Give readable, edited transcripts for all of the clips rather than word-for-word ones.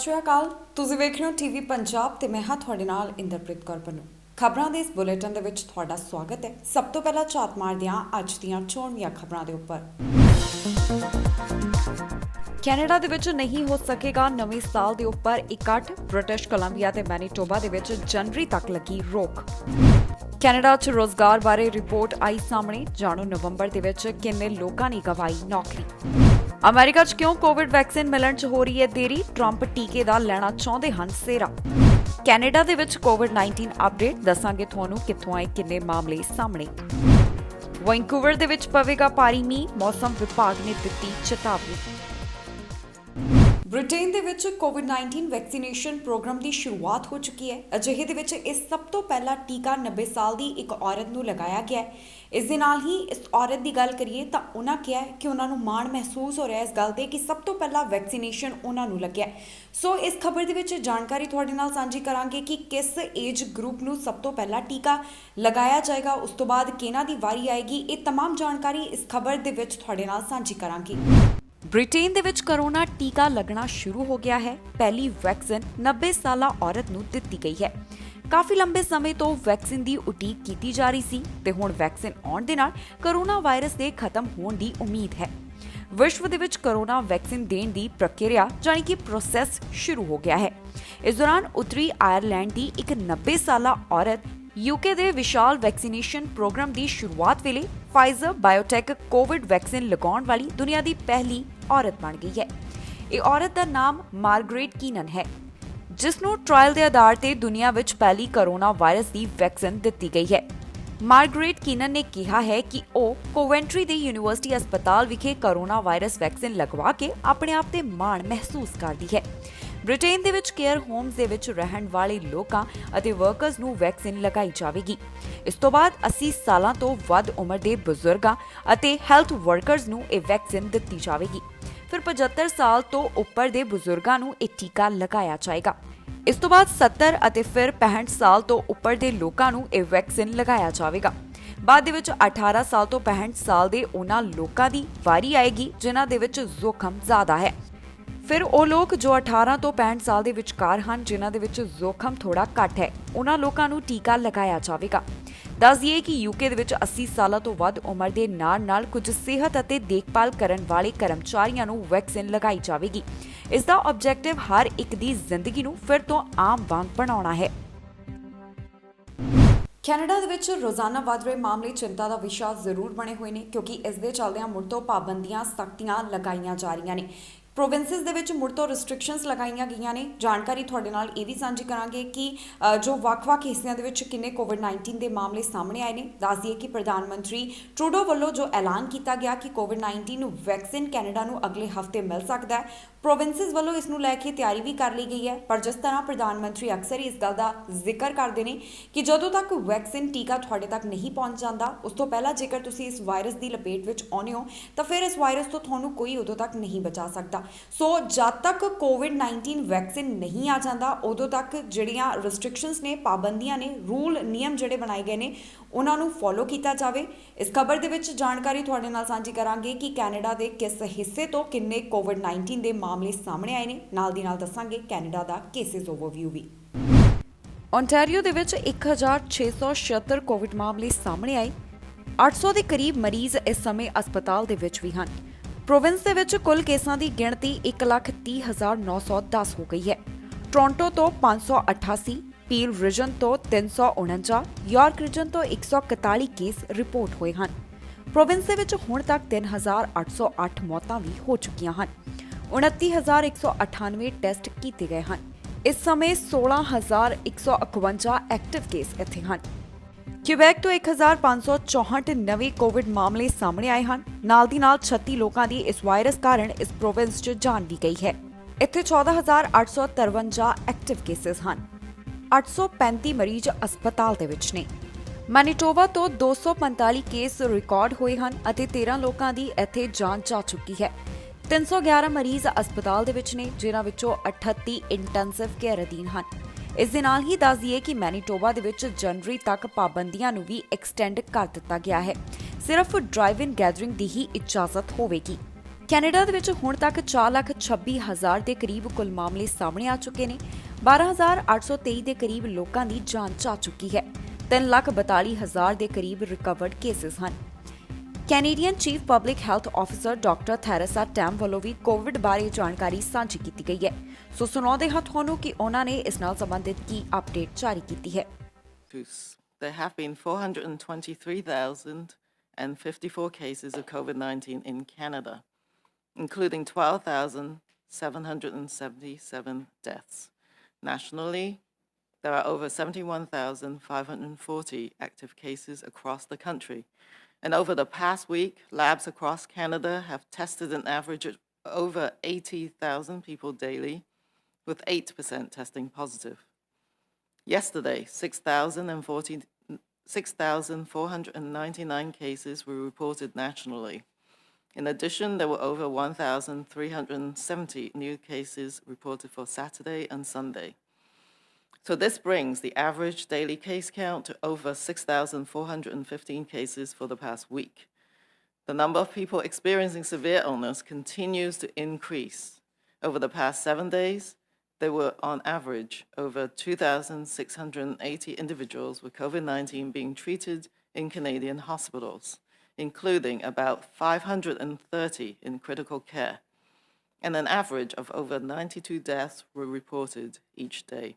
ਸ਼੍ਰੀ ਅਕਾਲ। ਤੁਸੀਂ ਵੇਖ ਰਹੇ ਹੋ ਟੀਵੀ ਪੰਜਾਬ ਤੇ ਮੈਂ ਹਾਂ ਤੁਹਾਡੇ ਨਾਲ ਇੰਦਰਪ੍ਰੀਤ ਕੌਰ ਪੰਨੂ। ਖਬਰਾਂ ਦੇ ਇਸ ਬੁਲੇਟਿਨ ਦੇ ਵਿੱਚ ਤੁਹਾਡਾ ਸਵਾਗਤ ਹੈ। ਸਭ ਤੋਂ ਪਹਿਲਾਂ ਝਾਤ ਮਾਰਦੇ ਹਾਂ ਅੱਜ ਦੀਆਂ ਚੋਣਵੀਆਂ ਖਬਰਾਂ ਦੇ ਉੱਪਰ। ਕੈਨੇਡਾ ਦੇ ਵਿੱਚ ਨਹੀਂ ਹੋ ਸਕੇਗਾ ਨਵੇਂ ਸਾਲ ਦੇ ਉੱਪਰ ਇਕੱਠ। ਬ੍ਰਿਟਿਸ਼ ਕੋਲੰਬੀਆ ਤੇ ਮੈਨੀਟੋਬਾ ਦੇ ਵਿੱਚ ਜਨਵਰੀ ਤੱਕ ਲੱਗੀ ਰੋਕ। ਕੈਨੇਡਾ 'ਚ ਰੋਜ਼ਗਾਰ ਬਾਰੇ ਰਿਪੋਰਟ ਆਈ ਸਾਹਮਣੇ। ਜਾਣੋ ਨਵੰਬਰ ਦੇ ਵਿੱਚ ਕਿੰਨੇ ਲੋਕਾਂ ਨੇ ਗਵਾਈ ਨੌਕਰੀ। ਅਮਰੀਕਾ 'ਚ ਕਿਉਂ ਕੋਵਿਡ ਵੈਕਸੀਨ ਮਿਲਣ 'ਚ ਹੋ ਰਹੀ ਹੈ ਦੇਰੀ। ਟਰੰਪ ਟੀਕੇ ਦਾ ਲੈਣਾ ਚਾਹੁੰਦੇ ਹਨ ਸਿਹਰਾ। ਕੈਨੇਡਾ ਦੇ ਵਿੱਚ ਕੋਵਿਡ-19 ਅਪਡੇਟ ਦੱਸਾਂਗੇ ਤੁਹਾਨੂੰ ਕਿੱਥੋਂ ਆਏ ਕਿੰਨੇ ਮਾਮਲੇ ਸਾਹਮਣੇ। ਵੈਂਕੂਵਰ ਦੇ ਵਿੱਚ ਪਵੇਗਾ ਭਾਰੀ ਮੀਂਹ, ਮੌਸਮ ਵਿਭਾਗ ਨੇ ਦਿੱਤੀ ਚੇਤਾਵਨੀ। ਬ੍ਰਿਟੇਨ ਦੇ ਵਿੱਚ ਕੋਵਿਡ-19 ਵੈਕਸੀਨੇਸ਼ਨ ਪ੍ਰੋਗਰਾਮ ਦੀ ਸ਼ੁਰੂਆਤ ਹੋ ਚੁੱਕੀ ਹੈ। ਅਜਿਹੇ ਦੇ ਵਿੱਚ ਇਸ ਸਭ ਤੋਂ ਪਹਿਲਾ ਟੀਕਾ 90 ਸਾਲ ਦੀ ਇੱਕ ਔਰਤ ਨੂੰ ਲਗਾਇਆ ਗਿਆ ਹੈ। ਇਸ ਦੇ ਨਾਲ ਹੀ ਇਸ ਔਰਤ ਦੀ ਗੱਲ ਕਰੀਏ ਤਾਂ ਉਹਨਾਂ ਕਿਹਾ ਹੈ ਕਿ ਉਹਨਾਂ ਨੂੰ ਮਾਣ ਮਹਿਸੂਸ ਹੋ ਰਿਹਾ ਇਸ ਗੱਲ ਤੇ ਕਿ ਸਭ ਤੋਂ ਪਹਿਲਾ ਵੈਕਸੀਨੇਸ਼ਨ ਉਹਨਾਂ ਨੂੰ ਲੱਗਿਆ। ਸੋ ਇਸ ਖਬਰ ਦੇ ਵਿੱਚ ਜਾਣਕਾਰੀ ਤੁਹਾਡੇ ਨਾਲ ਸਾਂਝੀ ਕਰਾਂਗੇ ਕਿ ਕਿਸ ਏਜ ਗਰੁੱਪ ਨੂੰ ਸਭ ਤੋਂ ਪਹਿਲਾ ਟੀਕਾ ਲਗਾਇਆ ਜਾਏਗਾ, ਉਸ ਤੋਂ ਬਾਅਦ ਕਿਹਨਾਂ ਦੀ ਵਾਰੀ ਆਏਗੀ। ਇਹ तमाम ਜਾਣਕਾਰੀ ਇਸ ਖਬਰ ਦੇ ਵਿੱਚ ਤੁਹਾਡੇ ਨਾਲ ਸਾਂਝੀ ਕਰਾਂਗੇ। ਬ੍ਰਿਟੇਨ ਦੇ ਵਿੱਚ ਕਰੋਨਾ ਟੀਕਾ ਲੱਗਣਾ ਸ਼ੁਰੂ ਹੋ ਗਿਆ ਹੈ। ਪਹਿਲੀ ਵੈਕਸੀਨ 90 ਸਾਲਾ ਔਰਤ ਨੂੰ ਦਿੱਤੀ ਗਈ ਹੈ। ਕਾਫੀ ਲੰਬੇ ਸਮੇਂ ਤੋਂ ਵੈਕਸੀਨ ਦੀ ਉਡੀਕ ਕੀਤੀ ਜਾ ਰਹੀ ਸੀ ਤੇ ਹੁਣ ਵੈਕਸੀਨ ਆਉਣ ਦੇ ਨਾਲ ਕਰੋਨਾ ਵਾਇਰਸ ਦੇ ਖਤਮ ਹੋਣ ਦੀ ਉਮੀਦ ਹੈ। ਵਿਸ਼ਵ ਦੇ ਵਿੱਚ ਕਰੋਨਾ ਵੈਕਸੀਨ ਦੇਣ ਦੀ ਪ੍ਰਕਿਰਿਆ ਜਾਨੀ ਕਿ ਪ੍ਰੋਸੈਸ ਸ਼ੁਰੂ ਹੋ ਗਿਆ ਹੈ। ਇਸ ਦੌਰਾਨ ਉੱਤਰੀ ਆਇਰਲੈਂਡ ਦੀ ਇੱਕ 90 ਸਾਲਾ ਔਰਤ ਯੂਕੇ ਦੇ ਵਿਸ਼ਾਲ ਵੈਕਸੀਨੇਸ਼ਨ ਪ੍ਰੋਗਰਾਮ ਦੀ ਸ਼ੁਰੂਆਤ ਵੇਲੇ ਫਾਈਜ਼ਰ ਬਾਇਓਟੈਕ ਕੋਵਿਡ ਵੈਕਸੀਨ ਲਗਾਉਣ ਵਾਲੀ ਦੁਨੀਆ ਦੀ ਪਹਿਲੀ ਔਰਤ ਬਣ ਗਈ ਹੈ। ਇਹ ਔਰਤ ਦਾ ਨਾਮ ਮਾਰਗਰੇਟ ਕੀਨਨ ਹੈ, ਜਿਸ ਨੂੰ ਟ੍ਰਾਇਲ ਦੇ ਆਧਾਰ ਤੇ ਦੁਨੀਆ ਵਿੱਚ ਪਹਿਲੀ ਕਰੋਨਾ ਵਾਇਰਸ ਦੀ ਵੈਕਸੀਨ ਦਿੱਤੀ ਗਈ ਹੈ। ਮਾਰਗਰੇਟ ਕੀਨਨ ਨੇ ਕਿਹਾ ਹੈ ਕਿ ਉਹ ਕੋਵੈਂਟਰੀ ਦੇ ਯੂਨੀਵਰਸਿਟੀ ਹਸਪਤਾਲ ਵਿਖੇ ਕਰੋਨਾ ਵਾਇਰਸ ਵੈਕਸੀਨ ਲਗਵਾ ਕੇ ਆਪਣੇ ਆਪ ਤੇ ਮਾਣ ਮਹਿਸੂਸ ਕਰਦੀ ਹੈ। ਬ੍ਰਿਟੇਨ ਦੇ ਵਿੱਚ ਕੇਅਰ ਹੋਮਸ ਦੇ ਵਿੱਚ ਰਹਿਣ ਵਾਲੇ ਲੋਕਾਂ ਅਤੇ ਵਰਕਰਸ ਨੂੰ ਵੈਕਸੀਨ ਲਗਾਈ ਜਾਵੇਗੀ। ਇਸ ਤੋਂ ਬਾਅਦ 80 ਸਾਲਾਂ ਤੋਂ ਵੱਧ ਉਮਰ ਦੇ ਬਜ਼ੁਰਗਾਂ ਅਤੇ ਹੈਲਥ ਵਰਕਰਸ ਨੂੰ ਇਹ ਵੈਕਸੀਨ ਦਿੱਤੀ ਜਾਵੇਗੀ। ਫਿਰ 75 ਸਾਲ ਤੋਂ ਉੱਪਰ ਦੇ ਬਜ਼ੁਰਗਾਂ ਨੂੰ ਇਹ ਟੀਕਾ ਲਗਾਇਆ ਜਾਏਗਾ। ਇਸ ਤੋਂ ਬਾਅਦ 70 ਅਤੇ ਫਿਰ 65 ਸਾਲ ਤੋਂ ਉੱਪਰ ਦੇ ਲੋਕਾਂ ਨੂੰ ਇਹ ਵੈਕਸੀਨ ਲਗਾਇਆ ਜਾਵੇਗਾ। ਬਾਅਦ ਦੇ ਵਿੱਚ 18 ਸਾਲ ਤੋਂ 65 ਸਾਲ ਦੇ ਉਹਨਾਂ ਲੋਕਾਂ ਦੀ ਵਾਰੀ ਆਏਗੀ ਜਿਨ੍ਹਾਂ ਦੇ ਵਿੱਚ ਜ਼ੋਖਮ ਜ਼ਿਆਦਾ ਹੈ। ਫਿਰ ਉਹ ਲੋਕ ਜੋ 18 ਤੋਂ 65 ਸਾਲ ਦੇ ਵਿਚਕਾਰ ਹਨ, ਜਿਨ੍ਹਾਂ ਦੇ ਵਿੱਚ ਜ਼ੋਖਮ ਥੋੜਾ ਘੱਟ ਹੈ, ਉਹਨਾਂ ਲੋਕਾਂ ਨੂੰ ਟੀਕਾ ਲਗਾਇਆ ਜਾਵੇਗਾ। ਦੱਸ ਦਈਏ ਕਿ ਯੂਕੇ ਦੇ ਵਿੱਚ 80 ਸਾਲਾਂ ਤੋਂ ਵੱਧ ਉਮਰ ਦੇ ਨਾਲ ਕੁਝ ਸਿਹਤ ਅਤੇ ਦੇਖਭਾਲ ਕਰਨ ਵਾਲੇ ਕਰਮਚਾਰੀਆਂ ਨੂੰ ਵੈਕਸੀਨ ਲਗਾਈ ਜਾਵੇਗੀ। ਇਸ ਦਾ ਆਬਜੈਕਟਿਵ ਹਰ ਇੱਕ ਦੀ ਜ਼ਿੰਦਗੀ ਨੂੰ ਫਿਰ ਤੋਂ ਆਮ ਵਾਂਗ ਬਣਾਉਣਾ ਹੈ। ਕੈਨੇਡਾ ਦੇ ਵਿੱਚ ਰੋਜ਼ਾਨਾ ਵੱਧ ਰਹੇ ਮਾਮਲੇ ਚਿੰਤਾ ਦਾ ਵਿਸ਼ਾ ਜ਼ਰੂਰ ਬਣੇ ਹੋਏ ਨੇ, ਕਿਉਂਕਿ ਇਸ ਦੇ ਚੱਲਦਿਆਂ ਮੁੜ ਤੋਂ ਪਾਬੰਦੀਆਂ ਸਖਤੀਆਂ ਲਗਾਈਆਂ ਜਾ ਰਹੀਆਂ ਨੇ। ਪ੍ਰੋਵਿੰਸਿਸ ਦੇ ਵਿੱਚ ਮੁੜ ਤੋਂ ਰਿਸਟ੍ਰਿਕਸ਼ਨਸ ਲਗਾਈਆਂ ਗਈਆਂ ਨੇ। ਜਾਣਕਾਰੀ ਤੁਹਾਡੇ ਨਾਲ ਇਹ ਵੀ ਸਾਂਝੀ ਕਰਾਂਗੇ ਕਿ ਜੋ ਵੱਖ-ਵੱਖ ਹਿੱਸਿਆਂ ਦੇ ਵਿੱਚ ਕਿੰਨੇ ਕੋਵਿਡ-19 ਦੇ ਮਾਮਲੇ ਸਾਹਮਣੇ ਆਏ ਨੇ। ਦੱਸ ਦਈਏ ਕਿ ਪ੍ਰਧਾਨ ਮੰਤਰੀ ਟਰੂਡੋ ਵੱਲੋਂ ਜੋ ਐਲਾਨ ਕੀਤਾ ਗਿਆ ਕਿ ਕੋਵਿਡ-19 ਵੈਕਸੀਨ ਕੈਨੇਡਾ ਨੂੰ ਅਗਲੇ ਹਫ਼ਤੇ ਮਿਲ ਸਕਦਾ ਹੈ, ਪ੍ਰੋਵਿੰਸਿਸ ਵੱਲੋਂ ਇਸ ਨੂੰ ਲੈ ਕੇ ਤਿਆਰੀ ਵੀ ਕਰ ਲਈ ਗਈ ਹੈ। ਪਰ ਜਿਸ ਤਰ੍ਹਾਂ ਪ੍ਰਧਾਨ ਮੰਤਰੀ ਅਕਸਰ ਹੀ ਇਸ ਗੱਲ ਦਾ ਜ਼ਿਕਰ ਕਰਦੇ ਨੇ ਕਿ ਜਦੋਂ ਤੱਕ ਵੈਕਸੀਨ ਟੀਕਾ ਤੁਹਾਡੇ ਤੱਕ ਨਹੀਂ ਪਹੁੰਚ ਜਾਂਦਾ, ਉਸ ਤੋਂ ਪਹਿਲਾਂ ਜੇਕਰ ਤੁਸੀਂ ਇਸ ਵਾਇਰਸ ਦੀ ਲਪੇਟ ਵਿੱਚ ਆਉਂਦੇ ਹੋ ਤਾਂ ਫਿਰ ਇਸ ਵਾਇਰਸ ਤੋਂ ਤੁਹਾਨੂੰ ਕੋਈ ਉਦੋਂ ਤੱਕ ਨਹੀਂ ਬਚਾ ਸਕਦਾ। ਸੋ ਜਦ ਤੱਕ ਕੋਵਿਡ-19 ਵੈਕਸੀਨ ਨਹੀਂ ਆ ਜਾਂਦਾ, ਉਦੋਂ ਤੱਕ ਜਿਹੜੀਆਂ ਰਿਸਟ੍ਰਿਕਸ਼ਨਸ ਨੇ, ਪਾਬੰਦੀਆਂ ਨੇ, ਰੂਲ ਨਿਯਮ ਜਿਹੜੇ ਬਣਾਏ ਗਏ ਨੇ, ਉਹਨਾਂ ਨੂੰ ਫੋਲੋ ਕੀਤਾ ਜਾਵੇ। ਇਸ ਖਬਰ ਦੇ ਵਿੱਚ ਜਾਣਕਾਰੀ ਤੁਹਾਡੇ ਨਾਲ ਸਾਂਝੀ ਕਰਾਂਗੇ ਕਿ ਕੈਨੇਡਾ ਦੇ ਕਿਸ ਹਿੱਸੇ ਤੋਂ ਕਿੰਨੇ ਕੋਵਿਡ-19 ਦੇ ਮਾਮਲੇ ਸਾਹਮਣੇ ਆਏ ਨੇ। ਨਾਲ ਦੀ ਨਾਲ ਦੱਸਾਂਗੇ Canada the cases overview we. Ontario ਦੇ ਵਿੱਚ 1676 ਕੋਵਿਡ ਮਾਮਲੇ ਸਾਹਮਣੇ ਆਏ। 800 ਦੇ ਕਰੀਬ ਮਰੀਜ਼ ਇਸ ਸਮੇਂ ਹਸਪਤਾਲ ਦੇ ਵਿੱਚ ਵੀ ਹਨ। ਪ੍ਰੋਵਿੰਸ ਦੇ ਵਿੱਚ ਕੁੱਲ ਕੇਸਾਂ ਦੀ ਗਿਣਤੀ 1,30,910 ਹੋ ਗਈ ਹੈ। ਟੋਰਾਂਟੋ ਤੋਂ 588, ਪੀਲ ਰੀਜਨ ਤੋਂ 349, ਯਾਰਕ ਰੀਜਨ ਤੋਂ 141 ਕੇਸ ਰਿਪੋਰਟ ਹੋਏ ਹਨ। ਪ੍ਰੋਵਿੰਸ ਦੇ ਵਿੱਚ ਹੁਣ ਤੱਕ 3,808 ਮੌਤਾਂ ਵੀ ਹੋ ਚੁੱਕੀਆਂ ਹਨ। 29,198 ਟੈਸਟ ਕੀਤੇ ਗਏ ਹਨ। ਇਸ ਸਮੇਂ 16,151 ਐਕਟਿਵ ਕੇਸ ਇੱਥੇ ਹਨ। ਕਿਊਬੈਕ ਤੋਂ 1,564 ਨਵੇਂ ਕੋਵਿਡ ਮਾਮਲੇ ਸਾਹਮਣੇ ਆਏ ਹਨ। ਨਾਲ ਦੀ ਨਾਲ 36 ਲੋਕਾਂ ਦੀ ਇਸ ਵਾਇਰਸ ਕਾਰਨ ਇਸ ਪ੍ਰੋਵਿੰਸ 'ਚ ਜਾਨ ਵੀ ਗਈ ਹੈ। ਇੱਥੇ 14,853 ਐਕਟਿਵ ਕੇਸਿਸ ਹਨ। 835 ਮਰੀਜ਼ ਹਸਪਤਾਲ ਦੇ ਵਿੱਚ ਨੇ। ਮੈਨੀਟੋਬਾ ਤੋਂ 245 ਕੇਸ ਰਿਕਾਰਡ ਹੋਏ ਹਨ ਅਤੇ 13 ਲੋਕਾਂ ਦੀ ਇੱਥੇ ਜਾਨ ਜਾ ਚੁੱਕੀ ਹੈ। 311 ਮਰੀਜ਼ ਹਸਪਤਾਲ ਦੇ ਵਿੱਚ ਨੇ, ਜਿਨ੍ਹਾਂ ਵਿੱਚੋਂ 38 ਇੰਟੈਂਸਿਵ ਕੇਅਰ ਅਧੀਨ ਹਨ। ਇਸ ਦੇ ਨਾਲ ਹੀ ਦੱਸ ਦਈਏ ਕਿ ਮੈਨੀਟੋਬਾ ਦੇ ਵਿੱਚ ਜਨਵਰੀ ਤੱਕ ਪਾਬੰਦੀਆਂ ਨੂੰ ਵੀ ਐਕਸਟੈਂਡ ਕਰ ਦਿੱਤਾ ਗਿਆ ਹੈ। ਸਿਰਫ ਡਰਾਈਵ ਇਨ ਗੈਦਰਿੰਗ ਦੀ ਹੀ ਇਜਾਜ਼ਤ ਹੋਵੇਗੀ। ਕੈਨੇਡਾ ਦੇ ਵਿੱਚ ਹੁਣ ਤੱਕ 4,26,000 ਦੇ ਕਰੀਬ ਕੁੱਲ ਮਾਮਲੇ ਸਾਹਮਣੇ ਆ ਚੁੱਕੇ ਨੇ। 12,823 ਦੇ ਕਰੀਬ ਲੋਕਾਂ ਦੀ ਜਾਨ ਜਾ ਚੁੱਕੀ ਹੈ। 3,42,000 ਦੇ ਕਰੀਬ ਰਿਕਵਰਡ ਕੇਸਿਸ ਹਨ। Canadian chief public health officer doctor Theresa Tam ਵੱਲੋਂ ਵੀ ਕੋਵਿਡ ਬਾਰੇ ਜਾਣਕਾਰੀ ਸਾਂਝੀ ਕੀਤੀ ਗਈ ਹੈ। ਸੋ ਸੁਣਾਉਂਦੇ ਹਾਂ ਤੁਹਾਨੂੰ ਕਿ ਉਹਨਾਂ ਨੇ ਇਸ ਨਾਲ ਸੰਬੰਧਿਤ ਕੀ ਅਪਡੇਟ ਜਾਰੀ ਕੀਤੀ ਹੈ। There have been 423,054 cases of COVID-19 in Canada, including 12,777 deaths. Nationally, there are over 71,540 active cases across the country. And over the past week, labs across Canada have tested an average of over 80,000 people daily, with 8% testing positive. Yesterday, 6,499 cases were reported nationally. In addition, there were over 1,370 new cases reported for Saturday and Sunday. So this brings the average daily case count to over 6,415 cases for the past week. The number of people experiencing severe illness continues to increase. Over the past 7 days, there were on average over 2,680 individuals with COVID-19 being treated in Canadian hospitals, including about 530 in critical care, and an average of over 92 deaths were reported each day.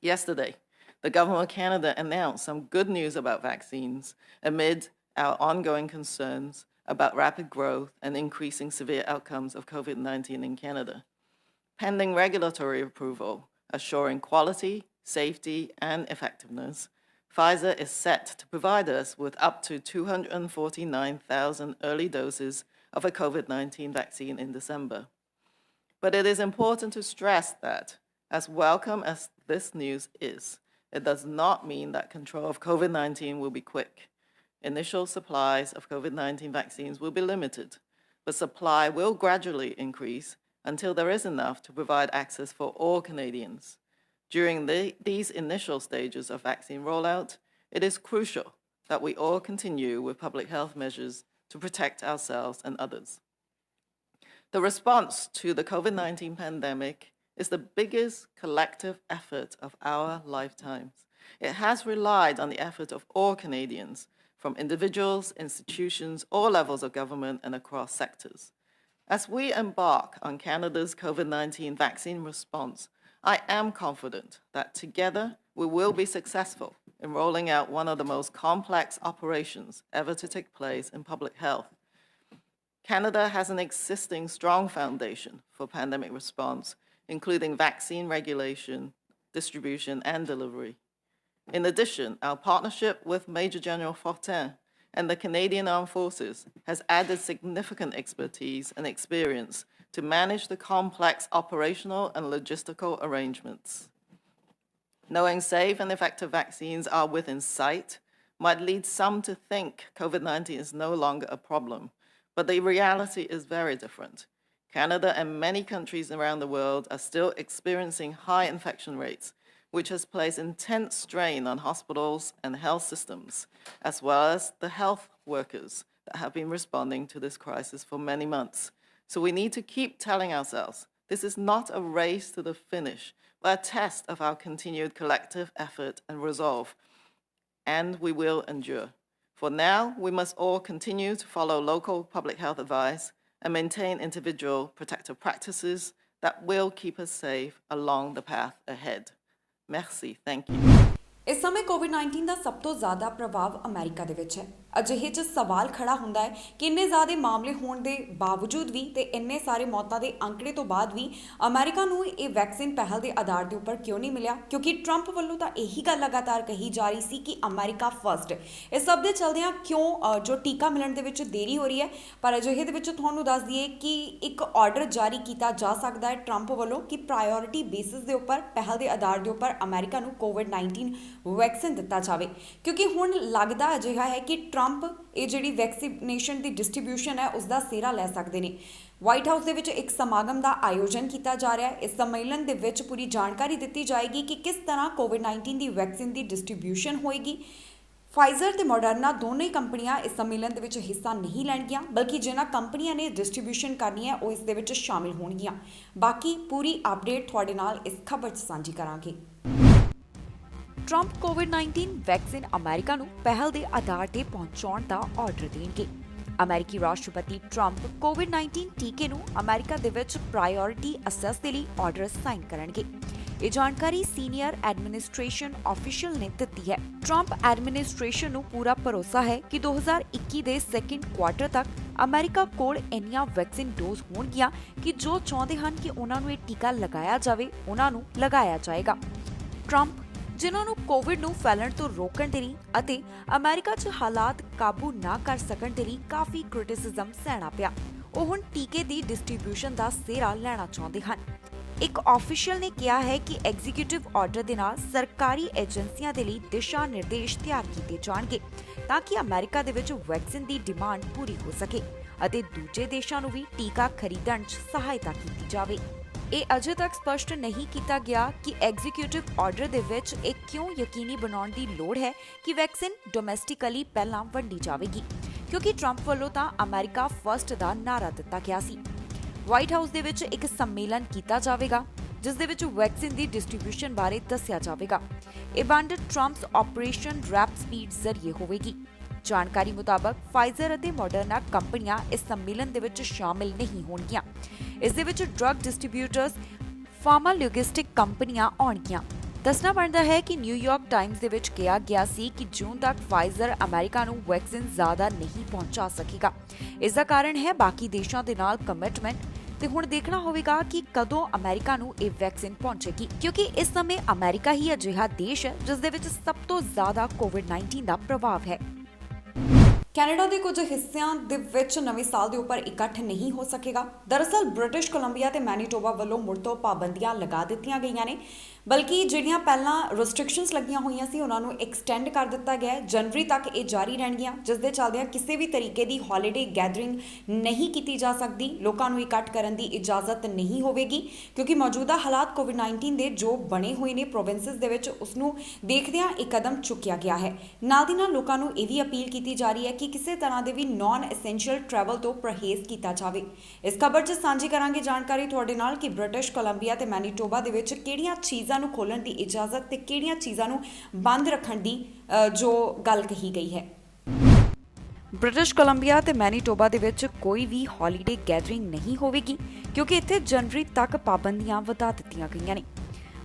Yesterday, the Government of Canada announced some good news about vaccines amid our ongoing concerns about rapid growth and increasing severe outcomes of COVID-19 in Canada. Pending regulatory approval, assuring quality, safety, and effectiveness, Pfizer is set to provide us with up to 249,000 early doses of a COVID-19 vaccine in December. But it is important to stress that, as welcome as this news is, it does not mean that control of COVID-19 will be quick. Initial supplies of COVID-19 vaccines will be limited, but supply will gradually increase until there is enough to provide access for all Canadians. During these initial stages of vaccine rollout, it is crucial that we all continue with public health measures to protect ourselves and others. The response to the COVID-19 pandemic is the biggest collective effort of our lifetimes. It has relied on the effort of all Canadians, from individuals, institutions, all levels of government, and across sectors. As we embark on Canada's COVID-19 vaccine response, I am confident that together we will be successful in rolling out one of the most complex operations ever to take place in public health. Canada has an existing strong foundation for pandemic response, including vaccine regulation, distribution, and delivery. In addition, our partnership with Major General Fortin and the Canadian Armed Forces has added significant expertise and experience to manage the complex operational and logistical arrangements. Knowing safe and effective vaccines are within sight might lead some to think COVID-19 is no longer a problem, but the reality is very different. Canada and many countries around the world are still experiencing high infection rates, which has placed intense strain on hospitals and health systems, as well as the health workers that have been responding to this crisis for many months. So we need to keep telling ourselves, this is not a race to the finish, but a test of our continued collective effort and resolve. And we will endure. For now, we must all continue to follow local public health advice and maintain individual protective practices that will keep us safe along the path ahead. Merci, thank you. ਇਸ ਸਮੇਂ ਕੋਵਿਡ-19 ਦਾ ਸਭ ਤੋਂ ਜ਼ਿਆਦਾ ਪ੍ਰਭਾਵ America ਦੇ ਵਿੱਚ ਹੈ। ਅਜਿਹੇ 'ਚ ਸਵਾਲ ਖੜਾ ਹੁੰਦਾ ਹੈ ਕਿ ਇੰਨੇ ਜ਼ਿਆਦਾ ਮਾਮਲੇ ਹੋਣ ਦੇ ਬਾਵਜੂਦ ਵੀ ਤੇ ਇੰਨੇ ਸਾਰੇ ਮੌਤਾਂ ਦੇ ਅੰਕੜੇ ਤੋਂ ਬਾਅਦ ਵੀ ਅਮਰੀਕਾ ਨੂੰ ਇਹ ਵੈਕਸੀਨ ਪਹਿਲ ਦੇ ਆਧਾਰ ਦੇ ਉੱਪਰ ਕਿਉਂ ਨਹੀਂ ਮਿਲਿਆ, ਕਿਉਂਕਿ ਟਰੰਪ ਵੱਲੋਂ ਤਾਂ ਇਹੀ ਗੱਲ ਲਗਾਤਾਰ ਕਹੀ ਜਾ ਰਹੀ ਸੀ ਕਿ ਅਮਰੀਕਾ ਫਸਟ। ਇਸ ਸਭ ਦੇ ਚਲਦਿਆਂ ਕਿਉਂ ਜੋ ਟੀਕਾ ਮਿਲਣ ਦੇ ਵਿੱਚ ਦੇਰੀ ਹੋ ਰਹੀ ਹੈ। ਪਰ ਅਜਿਹੇ ਦੇ ਵਿੱਚ ਤੁਹਾਨੂੰ ਦੱਸ ਦਈਏ ਕਿ ਇੱਕ ਆਰਡਰ ਜਾਰੀ ਕੀਤਾ ਜਾ ਸਕਦਾ ਹੈ ਟਰੰਪ ਵੱਲੋਂ ਕਿ ਪ੍ਰਾਇਓਰਿਟੀ ਬੇਸਿਸ ਦੇ ਉੱਪਰ ਪਹਿਲ ਦੇ ਆਧਾਰ ਦੇ ਉੱਪਰ ਅਮਰੀਕਾ ਨੂੰ ਕੋਵਿਡ-19 ਵੈਕਸੀਨ ਦਿੱਤਾ ਜਾਵੇ, ਕਿਉਂਕਿ ਹੁਣ ਲੱਗਦਾ ਅਜਿਹਾ ਹੈ ਕਿ ਟਰੰਪ ਇਹ ਜਿਹੜੀ ਵੈਕਸੀਨੇਸ਼ਨ ਦੀ ਡਿਸਟ੍ਰੀਬਿਊਸ਼ਨ ਹੈ ਉਸ ਦਾ ਸਿਹਰਾ ਲੈ ਸਕਦੇ ਨੇ। ਵਾਈਟ ਹਾਊਸ ਦੇ ਵਿੱਚ ਇੱਕ ਸਮਾਗਮ ਦਾ ਆਯੋਜਨ ਕੀਤਾ ਜਾ ਰਿਹਾ ਹੈ। ਇਸ ਸੰਮੇਲਨ ਦੇ ਵਿੱਚ ਪੂਰੀ ਜਾਣਕਾਰੀ ਦਿੱਤੀ ਜਾਏਗੀ ਕਿ ਕਿਸ ਤਰ੍ਹਾਂ ਕੋਵਿਡ-19 ਦੀ ਵੈਕਸੀਨ ਦੀ ਡਿਸਟ੍ਰੀਬਿਊਸ਼ਨ ਹੋਏਗੀ, ਫਾਈਜ਼ਰ ਤੇ ਮੋਡਰਨਾ ਦੋਨੋਂ ਹੀ ਕੰਪਨੀਆਂ ਇਸ ਸੰਮੇਲਨ ਦੇ ਵਿੱਚ ਹਿੱਸਾ ਨਹੀਂ ਲੈਣਗੀਆਂ, ਬਲਕਿ ਜਿਨ੍ਹਾਂ ਕੰਪਨੀਆਂ ਨੇ ਡਿਸਟ੍ਰੀਬਿਊਸ਼ਨ ਕਰਨੀ ਹੈ ਉਹ ਇਸ ਦੇ ਵਿੱਚ ਸ਼ਾਮਿਲ ਹੋਣਗੀਆਂ। ਬਾਕੀ ਪੂਰੀ ਅਪਡੇਟ ਤੁਹਾਡੇ ਨਾਲ ਇਸ ਖਬਰ 'ਚ ਸਾਂਝੀ ਕਰਾਂਗੇ। ਟਰੰਪ ਕੋਵਿਡ-19 ਵੈਕਸੀਨ ਅਮਰੀਕਾ ਨੂੰ ਪਹਿਲ ਦੇ ਆਧਾਰ ਤੇ ਪਹੁੰਚਾਉਣ ਦਾ ਆਰਡਰ ਦੇਣਗੇ। ਅਮਰੀਕੀ ਰਾਸ਼ਟਰਪਤੀ ਟਰੰਪ ਕੋਵਿਡ-19 ਟੀਕੇ ਨੂੰ ਅਮਰੀਕਾ ਦੇ ਵਿੱਚ ਪ੍ਰਾਇਓਰਿਟੀ ਅਸੈਸ ਦੇ ਲਈ ਆਰਡਰ ਸਾਈਨ ਕਰਨਗੇ। ਇਹ ਜਾਣਕਾਰੀ ਸੀਨੀਅਰ ਐਡਮਿਨਿਸਟ੍ਰੇਸ਼ਨ ਆਫੀਸ਼ੀਅਲ ਨੇ ਦਿੱਤੀ ਹੈ। ਟਰੰਪ ਐਡਮਿਨਿਸਟ੍ਰੇਸ਼ਨ ਨੂੰ ਪੂਰਾ ਭਰੋਸਾ ਹੈ ਕਿ 2021 ਦੇ ਸੈਕੰਡ ਕੁਆਰਟਰ ਤੱਕ ਅਮਰੀਕਾ ਕੋਲ ਇੰਨੀਆਂ ਵੈਕਸੀਨ ਡੋਜ਼ ਹੋਣਗੀਆਂ ਕਿ ਜੋ ਚਾਹੁੰਦੇ ਹਨ ਕਿ ਉਹਨਾਂ ਨੂੰ ਇਹ ਟੀਕਾ ਲਗਾਇਆ ਜਾਵੇ, ਉਹਨਾਂ ਨੂੰ ਲਗਾਇਆ ਜਾਏਗਾ। ਟਰੰਪ ਜਿਨ੍ਹਾਂ ਨੂੰ ਕੋਵਿਡ ਨੂੰ ਫੈਲਣ ਤੋਂ ਰੋਕਣ ਦੇ ਲਈ ਅਤੇ ਅਮਰੀਕਾ 'ਚ ਹਾਲਾਤ ਕਾਬੂ ਨਾ ਕਰ ਸਕਣ ਦੇ ਲਈ ਕਾਫੀ ਕ੍ਰਿਟਿਸਿਜ਼ਮ ਸਹਿਣਾ ਪਿਆ, ਉਹ ਹੁਣ ਟੀਕੇ ਦੀ ਡਿਸਟ੍ਰੀਬਿਊਸ਼ਨ ਦਾ ਸਿਹਰਾ ਲੈਣਾ ਚਾਹੁੰਦੇ ਹਨ। ਇੱਕ ਆਫੀਸ਼ੀਅਲ ਨੇ ਕਿਹਾ ਹੈ ਕਿ ਐਗਜ਼ੀਕਿਊਟਿਵ ਆਰਡਰ ਦੇ ਨਾਲ ਸਰਕਾਰੀ ਏਜੰਸੀਆਂ ਦੇ ਲਈ ਦਿਸ਼ਾ ਨਿਰਦੇਸ਼ ਤਿਆਰ ਕੀਤੇ ਜਾਣਗੇ ਤਾਂ ਕਿ ਅਮਰੀਕਾ ਦੇ ਵਿੱਚ ਵੈਕਸੀਨ ਦੀ ਡਿਮਾਂਡ ਪੂਰੀ ਹੋ ਸਕੇ ਅਤੇ ਦੂਜੇ ਦੇਸ਼ਾਂ ਨੂੰ ਵੀ ਟੀਕਾ ਖਰੀਦਣ 'ਚ ਸਹਾਇਤਾ ਕੀਤੀ ਜਾਵੇ। ਇਹ ਅਜੇ ਤੱਕ ਸਪਸ਼ਟ ਨਹੀਂ ਕੀਤਾ ਗਿਆ ਕਿ ਐਗਜ਼ੀਕਿਊਟਿਵ ਆਰਡਰ ਦੇ ਵਿੱਚ ਇਹ ਕਿਉਂ ਯਕੀਨੀ ਬਣਾਉਣ ਦੀ ਲੋੜ ਹੈ ਕਿ ਵੈਕਸੀਨ ਡੋਮੈਸਟਿਕਲੀ ਪਹਿਲਾਂ ਵੰਡੀ ਜਾਵੇਗੀ, ਕਿਉਂਕਿ ਟਰੰਪ ਵੱਲੋਂ ਤਾਂ ਅਮਰੀਕਾ ਫਸਟ ਦਾ ਨਾਅਰਾ ਦਿੱਤਾ ਗਿਆ ਸੀ। ਵਾਈਟ ਹਾਊਸ ਦੇ ਵਿੱਚ ਇੱਕ ਸੰਮੇਲਨ ਕੀਤਾ ਜਾਵੇਗਾ ਜਿਸ ਦੇ ਵਿੱਚ ਵੈਕਸੀਨ ਦੀ ਡਿਸਟ੍ਰੀਬਿਊਸ਼ਨ ਬਾਰੇ ਦੱਸਿਆ ਜਾਵੇਗਾ। ਇਹ ਵੰਡ ਟਰੰਪਸ ਆਪਰੇਸ਼ਨ ਰੈਪ ਸਪੀਡ ਜ਼ਰੀਏ ਹੋਵੇਗੀ। ਜਾਣਕਾਰੀ ਮੁਤਾਬਕ ਫਾਈਜ਼ਰ ਅਤੇ ਮੋਡਰਨਾ ਕੰਪਨੀਆਂ ਇਸ ਸੰਮੇਲਨ ਦੇ ਵਿੱਚ ਸ਼ਾਮਿਲ ਨਹੀਂ ਹੋਣਗੀਆਂ। ਇਸ ਦੇ ਵਿੱਚ ਡਰੱਗ ਡਿਸਟ੍ਰੀਬਿਊਟਰਸ, ਫਾਰਮਾਲਿਊਟਿਸਟਿਕ ਕੰਪਨੀਆਂ ਆਉਣਗੀਆਂ। ਦੱਸਣਾ ਬਣਦਾ ਹੈ ਕਿ ਨਿਊਯਾਰਕ ਟਾਈਮਜ਼ ਦੇ ਵਿੱਚ ਕਿਹਾ ਗਿਆ ਸੀ ਕਿ ਜੂਨ ਤੱਕ ਫਾਈਜ਼ਰ ਅਮਰੀਕਾ ਨੂੰ ਵੈਕਸੀਨ ਜ਼ਿਆਦਾ ਨਹੀਂ ਪਹੁੰਚਾ ਸਕੇਗਾ। ਇਸ ਦਾ ਕਾਰਨ ਹੈ ਬਾਕੀ ਦੇਸ਼ਾਂ ਦੇ ਨਾਲ ਕਮਿਟਮੈਂਟ, ਤੇ ਹੁਣ ਦੇਖਣਾ ਹੋਵੇਗਾ ਕਿ ਕਦੋਂ ਅਮਰੀਕਾ ਨੂੰ ਇਹ ਵੈਕਸੀਨ ਪਹੁੰਚੇਗੀ, ਕਿਉਂਕਿ ਇਸ ਸਮੇਂ ਅਮਰੀਕਾ ਹੀ ਅਜਿਹਾ ਦੇਸ਼ ਹੈ ਜਿਸ ਦੇ ਵਿੱਚ ਸਭ ਤੋਂ ਜ਼ਿਆਦਾ ਕੋਵਿਡ-19 ਦਾ ਪ੍ਰਭਾਵ ਹੈ। ਕੈਨੇਡਾ ਦੇ ਕੁਝ ਹਿੱਸਿਆਂ ਦੇ ਵਿੱਚ ਨਵੇਂ ਸਾਲ ਦੇ ਉੱਪਰ ਇਕੱਠ ਨਹੀਂ ਹੋ ਸਕੇਗਾ। ਦਰਅਸਲ ਬ੍ਰਿਟਿਸ਼ ਕੋਲੰਬੀਆ ਤੇ ਮੈਨੀਟੋਬਾ ਵੱਲੋਂ ਮੁੜ ਤੋਂ ਪਾਬੰਦੀਆਂ ਲਗਾ ਦਿੱਤੀਆਂ ਗਈਆਂ ਨੇ, ਬਲਕਿ ਜਿਹੜੀਆਂ ਪਹਿਲਾਂ ਰੈਸਟ੍ਰਿਕਸ਼ਨਸ ਲੱਗੀਆਂ ਹੋਈਆਂ ਸੀ ਉਹਨਾਂ ਨੂੰ ਐਕਸਟੈਂਡ ਕਰ ਦਿੱਤਾ ਗਿਆ ਹੈ। ਜਨਵਰੀ ਤੱਕ ਇਹ ਜਾਰੀ ਰਹਿਣਗੀਆਂ, ਜਿਸ ਦੇ ਚੱਲਦਿਆਂ ਕਿਸੇ ਵੀ ਤਰੀਕੇ ਦੀ ਹੌਲੀਡੇ ਗੈਦਰਿੰਗ ਨਹੀਂ ਕੀਤੀ ਜਾ ਸਕਦੀ। ਲੋਕਾਂ ਨੂੰ ਇਕੱਠ ਕਰਨ ਦੀ ਇਜਾਜ਼ਤ ਨਹੀਂ ਹੋਵੇਗੀ, ਕਿਉਂਕਿ ਮੌਜੂਦਾ ਹਾਲਾਤ ਕੋਵਿਡ-19 ਦੇ ਜੋ ਬਣੇ ਹੋਏ ਨੇ ਪ੍ਰੋਵਿੰਸਸ ਦੇ ਵਿੱਚ, ਉਸ ਨੂੰ ਦੇਖਦਿਆਂ ਇਹ ਕਦਮ ਚੁੱਕਿਆ ਗਿਆ ਹੈ। ਨਾਲ ਦੀ ਨਾਲ ਲੋਕਾਂ ਨੂੰ ਇਹ ਵੀ ਅਪੀਲ ਕੀਤੀ ਜਾ ਰਹੀ ਹੈ ਕਿ ਕਿਸੇ ਤਰ੍ਹਾਂ ਦੇ ਵੀ ਨਾਨ ਐਸੈਂਸ਼ੀਅਲ ਟਰੈਵਲ ਤੋਂ ਪਰਹੇਜ਼ ਕੀਤਾ ਜਾਵੇ। ਇਸ ਖਬਰ 'ਚ ਸਾਂਝੀ ਕਰਾਂਗੇ ਜਾਣਕਾਰੀ ਤੁਹਾਡੇ ਨਾਲ ਕਿ ਬ੍ਰਿਟਿਸ਼ ਕੋਲੰਬੀਆ ਤੇ ਮੈਨੀਟੋਬਾ ਦੇ ਵਿੱਚ ਕਿਹੜੀਆਂ ਚੀਜ਼ਾਂ ਨੂੰ ਖੋਲ੍ਹਣ ਦੀ ਇਜਾਜ਼ਤ ਤੇ ਕਿਹੜੀਆਂ ਚੀਜ਼ਾਂ ਨੂੰ ਬੰਦ ਰੱਖਣ ਦੀ ਜੋ ਗੱਲ ਕਹੀ ਗਈ ਹੈ। ਬ੍ਰਿਟਿਸ਼ ਕੋਲੰਬੀਆ ਤੇ ਮੈਨੀਟੋਬਾ ਦੇ ਵਿੱਚ ਕੋਈ ਵੀ ਹੌਲੀਡੇ ਗੈਦਰਿੰਗ ਨਹੀਂ ਹੋਵੇਗੀ, ਕਿਉਂਕਿ ਇੱਥੇ ਜਨਵਰੀ ਤੱਕ ਪਾਬੰਦੀਆਂ ਵਧਾ ਦਿੱਤੀਆਂ ਗਈਆਂ ਨੇ।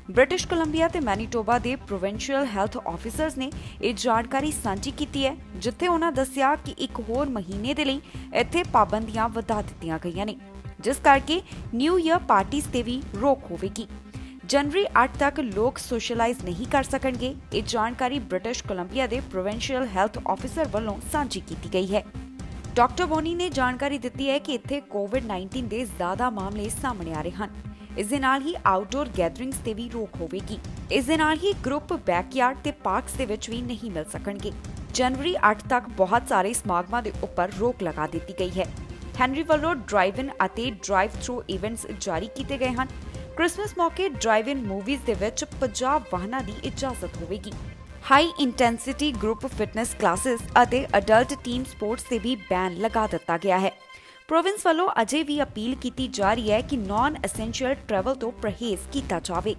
ਬ੍ਰਿਟਿਸ਼ ਕੋਲੰਬੀਆ ਤੇ ਮੈਨੀਟੋਬਾ ਦੇ ਪ੍ਰੋਵਿੰਸ਼ੀਅਲ ਹੈਲਥ ਆਫੀਸਰਸ ਨੇ ਇਹ ਜਾਣਕਾਰੀ ਸਾਂਝੀ ਕੀਤੀ ਹੈ, ਜਿੱਥੇ ਉਹਨਾਂ ਦੱਸਿਆ ਕਿ ਇੱਕ ਹੋਰ ਮਹੀਨੇ ਦੇ ਲਈ ਇੱਥੇ ਪਾਬੰਦੀਆਂ ਵਧਾ ਦਿੱਤੀਆਂ ਗਈਆਂ ਨੇ, ਜਿਸ ਕਰਕੇ ਨਿਊ ਈਅਰ ਪਾਰਟੀਜ਼ ਤੇ ਵੀ ਰੋਕ ਹੋਵੇਗੀ। ਜਨਵਰੀ 8 ਤੱਕ ਲੋਕ ਸੋਸ਼ਲਾਈਜ਼ ਨਹੀਂ ਕਰ ਸਕਣਗੇ। ਇਹ ਜਾਣਕਾਰੀ ਬ੍ਰਿਟਿਸ਼ ਕੋਲੰਬੀਆ ਦੇ ਪ੍ਰੋਵਿੰਸ਼ੀਅਲ ਹੈਲਥ ਆਫੀਸਰ ਵੱਲੋਂ ਸਾਂਝੀ ਕੀਤੀ ਗਈ ਹੈ। ਡਾਕਟਰ ਬੋਨੀ ਨੇ ਜਾਣਕਾਰੀ ਦਿੱਤੀ ਹੈ ਕਿ ਇੱਥੇ ਕੋਵਿਡ-19 ਦੇ ਜ਼ਿਆਦਾ ਮਾਮਲੇ ਸਾਹਮਣੇ ਆ ਰਹੇ ਹਨ। ਇਸ ਦੇ ਨਾਲ ਹੀ ਆਊਟਡੋਰ ਗੈਦਰਿੰਗਸ ਤੇ ਵੀ ਰੋਕ ਹੋਵੇਗੀ। ਇਸ ਦੇ ਨਾਲ ਹੀ ਗਰੁੱਪ ਬੈਕਯਾਰਡ ਤੇ ਪਾਰਕਸ ਦੇ ਵਿੱਚ ਵੀ ਨਹੀਂ ਮਿਲ ਸਕਣਗੇ। ਜਨਵਰੀ 8 ਤੱਕ ਬਹੁਤ ਸਾਰੇ ਸਮਾਗਮਾਂ ਦੇ ਉੱਪਰ ਰੋਕ ਲਗਾ ਦਿੱਤੀ ਗਈ ਹੈ। ਹੈਨਰੀ ਵੱਲੋਂ ਡਰਾਈਵ ਇਨ ਅਤੇ ਡਰਾਈਵ ਥਰੂ ਇਵੈਂਟਸ ਜਾਰੀ ਕੀਤੇ ਗਏ ਹਨ। ਕ੍ਰਿਸਮਸ ਮੌਕੇ ਡਰਾਈਵ ਇਨ ਮੂਵੀਜ਼ ਦੇ ਵਿੱਚ 50 ਵਾਹਨਾਂ ਦੀ ਇਜਾਜ਼ਤ ਹੋਵੇਗੀ। High intensity group fitness classes ਅਤੇ ਅਡਲਟ ਟੀਮ ਸਪੋਰਟਸ ਤੇ ਵੀ ਬੈਨ ਲਗਾ ਦਿੱਤਾ ਗਿਆ ਹੈ। ਪ੍ਰੋਵਿੰਸ ਵੱਲੋਂ ਅਜੇ ਵੀ ਅਪੀਲ ਕੀਤੀ ਜਾ ਰਹੀ ਹੈ ਕਿ ਨਾਨ ਐਸੈਂਸ਼ੀਅਲ ਟਰੈਵਲ ਤੋਂ ਪਰਹੇਜ਼ ਕੀਤਾ ਜਾਵੇ।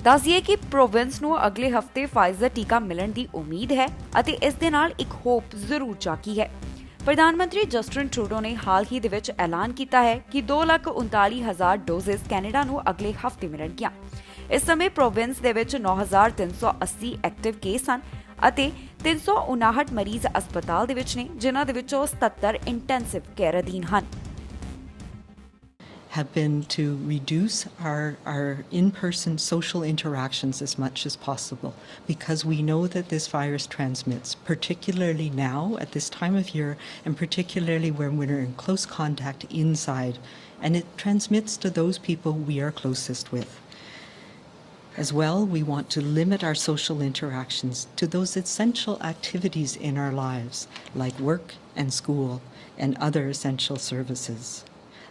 ਦੱਸਿਏ ਕਿ ਪ੍ਰੋਵਿੰਸ ਨੂੰ ਅਗਲੇ ਹਫ਼ਤੇ ਫਾਈਜ਼ਰ ਟੀਕਾ ਮਿਲਣ ਦੀ ਉਮੀਦ ਹੈ ਅਤੇ ਇਸ ਦੇ ਨਾਲ ਇੱਕ ਹੋਪ ਜ਼ਰੂਰ ਜਾਗੀ ਹੈ। ਪ੍ਰਧਾਨ ਮੰਤਰੀ ਜਸਟਿਨ ਟਰੂਡੋ ਨੇ ਹਾਲ ਹੀ ਦੇ ਵਿੱਚ ਐਲਾਨ ਕੀਤਾ ਹੈ ਕਿ 2,39,000 ਡੋਜ਼ਸ ਕੈਨੇਡਾ ਨੂੰ ਅਗਲੇ ਹਫ਼ਤੇ ਮਿਲਣਗੀਆਂ। ਇਸ ਸਮੇਂ ਪ੍ਰੋਵਿੰਸ ਦੇ ਵਿੱਚ 9,380 ਐਕਟਿਵ ਕੇਸ ਹਨ ਅਤੇ 359 ਮਰੀਜ਼ ਹਸਪਤਾਲ ਦੇ ਵਿੱਚ ਨੇ, ਜਿਨ੍ਹਾਂ ਦੇ ਵਿੱਚੋਂ 77 ਇੰਟੈਂਸਿਵ ਕੇਅਰ ਅਧੀਨ ਹਨ। have been to reduce our in-person social interactions as much as possible, because we know that this virus transmits, particularly now at this time of year, and particularly when we're in close contact inside, and it transmits to those people we are closest with. As well, we want to limit our social interactions to those essential activities in our lives, like work and school and other essential services.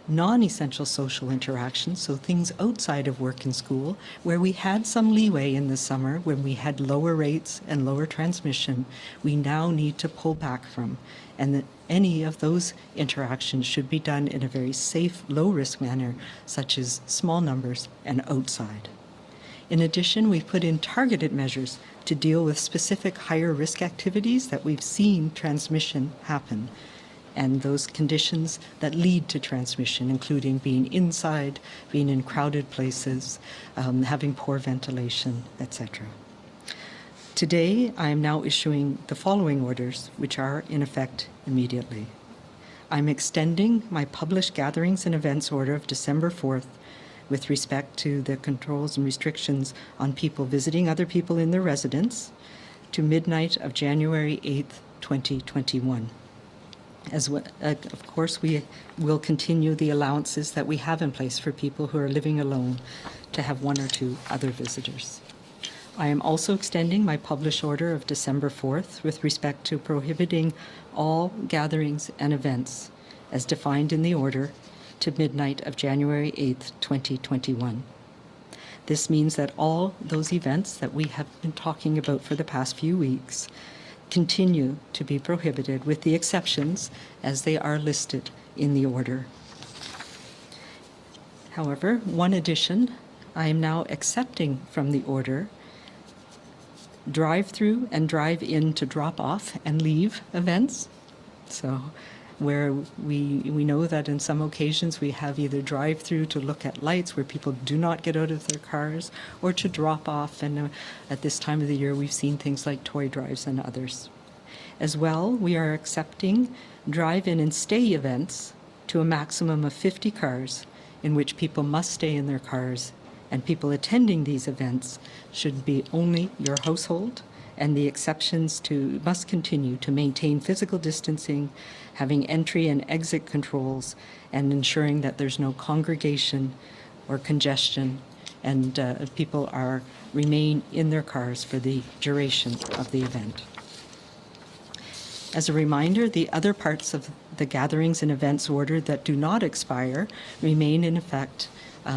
non-essential social interactions, so things outside of work and school, where we had some leeway in the summer when we had lower rates and lower transmission, we now need to pull back from. And that any of those interactions should be done in a very safe, low-risk manner, such as small numbers and outside. In addition, we've put in targeted measures to deal with specific higher risk activities that we've seen transmission happen, and those conditions that lead to transmission, including being inside, being in crowded places, having poor ventilation, etc. Today, I am now issuing the following orders, which are in effect immediately. I'm extending my published gatherings and events order of December 4th with respect to the controls and restrictions on people visiting other people in their residence to midnight of January 8th, 2021. As well, of course, we will continue the allowances that we have in place for people who are living alone to have one or two other visitors. I am also extending my published order of December 4th with respect to prohibiting all gatherings and events as defined in the order to midnight of January 8th, 2021. This means that all those events that we have been talking about for the past few weeks continue to be prohibited, with the exceptions as they are listed in the order. However, one addition, I am now accepting from the order drive-through and drive-in to drop off and leave events. So where we know that in some occasions we have either drive-through to look at lights where people do not get out of their cars, or to drop off, and at this time of the year we've seen things like toy drives and others. As well, we are accepting drive-in and stay events to a maximum of 50 cars in which people must stay in their cars, and people attending these events should be only your household, and the exceptions must continue to maintain physical distancing, having entry and exit controls, and ensuring that there's no congregation or congestion, and people remain in their cars for the duration of the event. As a reminder, the other parts of the gatherings and events order that do not expire remain in effect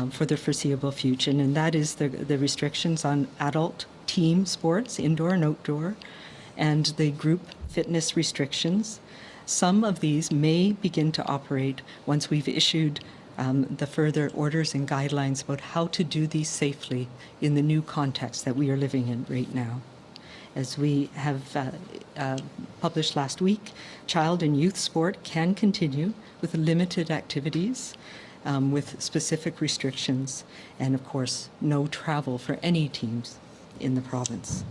for the foreseeable future, and that is the restrictions on adult team sports, indoor and outdoor, and the group fitness restrictions. Some of these may begin to operate once we've issued the further orders and guidelines about how to do these safely in the new context that we are living in right now. As we have published last week, child and youth sport can continue with limited activities, with specific restrictions, and of course, no travel for any teams in the province.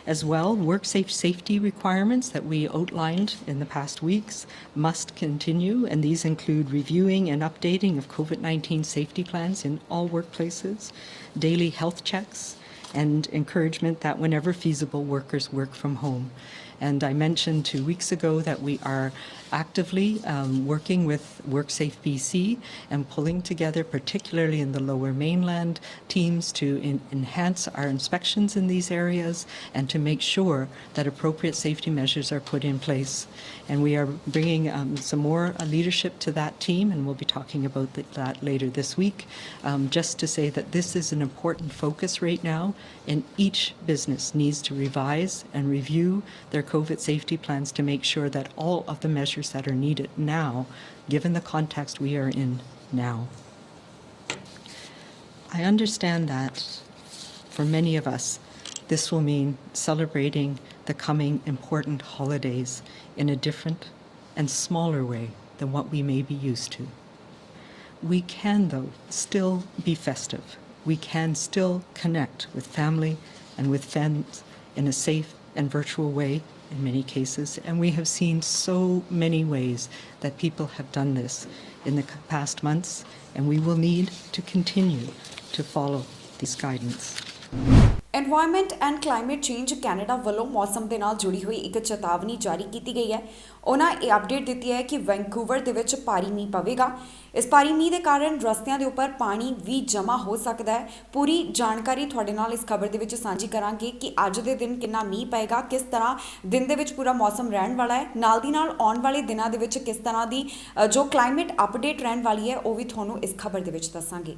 As well, work safety requirements that we outlined in the past weeks must continue, and these include reviewing and updating of COVID-19 safety plans in all workplaces, daily health checks, and encouragement that whenever feasible, workers work from home. And I mentioned 2 weeks ago that we are actively working with WorkSafe BC and pulling together, particularly in the Lower Mainland, teams to enhance our inspections in these areas and to make sure that appropriate safety measures are put in place. And we are bringing some more leadership to that team, and we'll be talking about that later this week, just to say that this is an important focus right now, and each business needs to revise and review their COVID safety plans to make sure that all of the measures that are needed now, given the context we are in now. I understand that for many of us, this will mean celebrating the coming important holidays in a different and smaller way than what we may be used to. We can, though, still be festive. We can still connect with family and with friends in a safe and virtual way in many cases, and we have seen so many ways that people have done this in the past months, and we will need to continue to follow this guidance. In environment and climate change Canada ਵੱਲੋਂ मौसम ਦੇ ਨਾਲ जुड़ी हुई एक चेतावनी जारी की गई है। ਉਹਨਾਂ ਇਹ ਅਪਡੇਟ ਦਿੱਤੀ ਹੈ ਕਿ ਵੈਂਕੂਵਰ ਦੇ ਵਿੱਚ ਭਾਰੀ ਮੀਂਹ ਪਵੇਗਾ। ਇਸ ਭਾਰੀ ਮੀਂਹ ਦੇ ਕਾਰਨ ਰਸਤਿਆਂ ਦੇ ਉੱਪਰ ਪਾਣੀ ਵੀ ਜਮ੍ਹਾਂ ਹੋ ਸਕਦਾ ਹੈ। ਪੂਰੀ ਜਾਣਕਾਰੀ ਤੁਹਾਡੇ ਨਾਲ ਇਸ ਖਬਰ ਦੇ ਵਿੱਚ ਸਾਂਝੀ ਕਰਾਂਗੇ ਕਿ ਅੱਜ ਦੇ ਦਿਨ ਕਿੰਨਾ ਮੀਂਹ ਪਏਗਾ, ਕਿਸ ਤਰ੍ਹਾਂ ਦਿਨ ਦੇ ਵਿੱਚ ਪੂਰਾ ਮੌਸਮ ਰਹਿਣ ਵਾਲਾ ਹੈ। ਨਾਲ ਦੀ ਨਾਲ ਆਉਣ ਵਾਲੇ ਦਿਨਾਂ ਦੇ ਵਿੱਚ ਕਿਸ ਤਰ੍ਹਾਂ ਦੀ ਜੋ ਕਲਾਈਮੇਟ ਅਪਡੇਟ ਰਹਿਣ ਵਾਲੀ ਹੈ ਉਹ ਵੀ ਤੁਹਾਨੂੰ ਇਸ ਖਬਰ ਦੇ ਵਿੱਚ ਦੱਸਾਂਗੇ।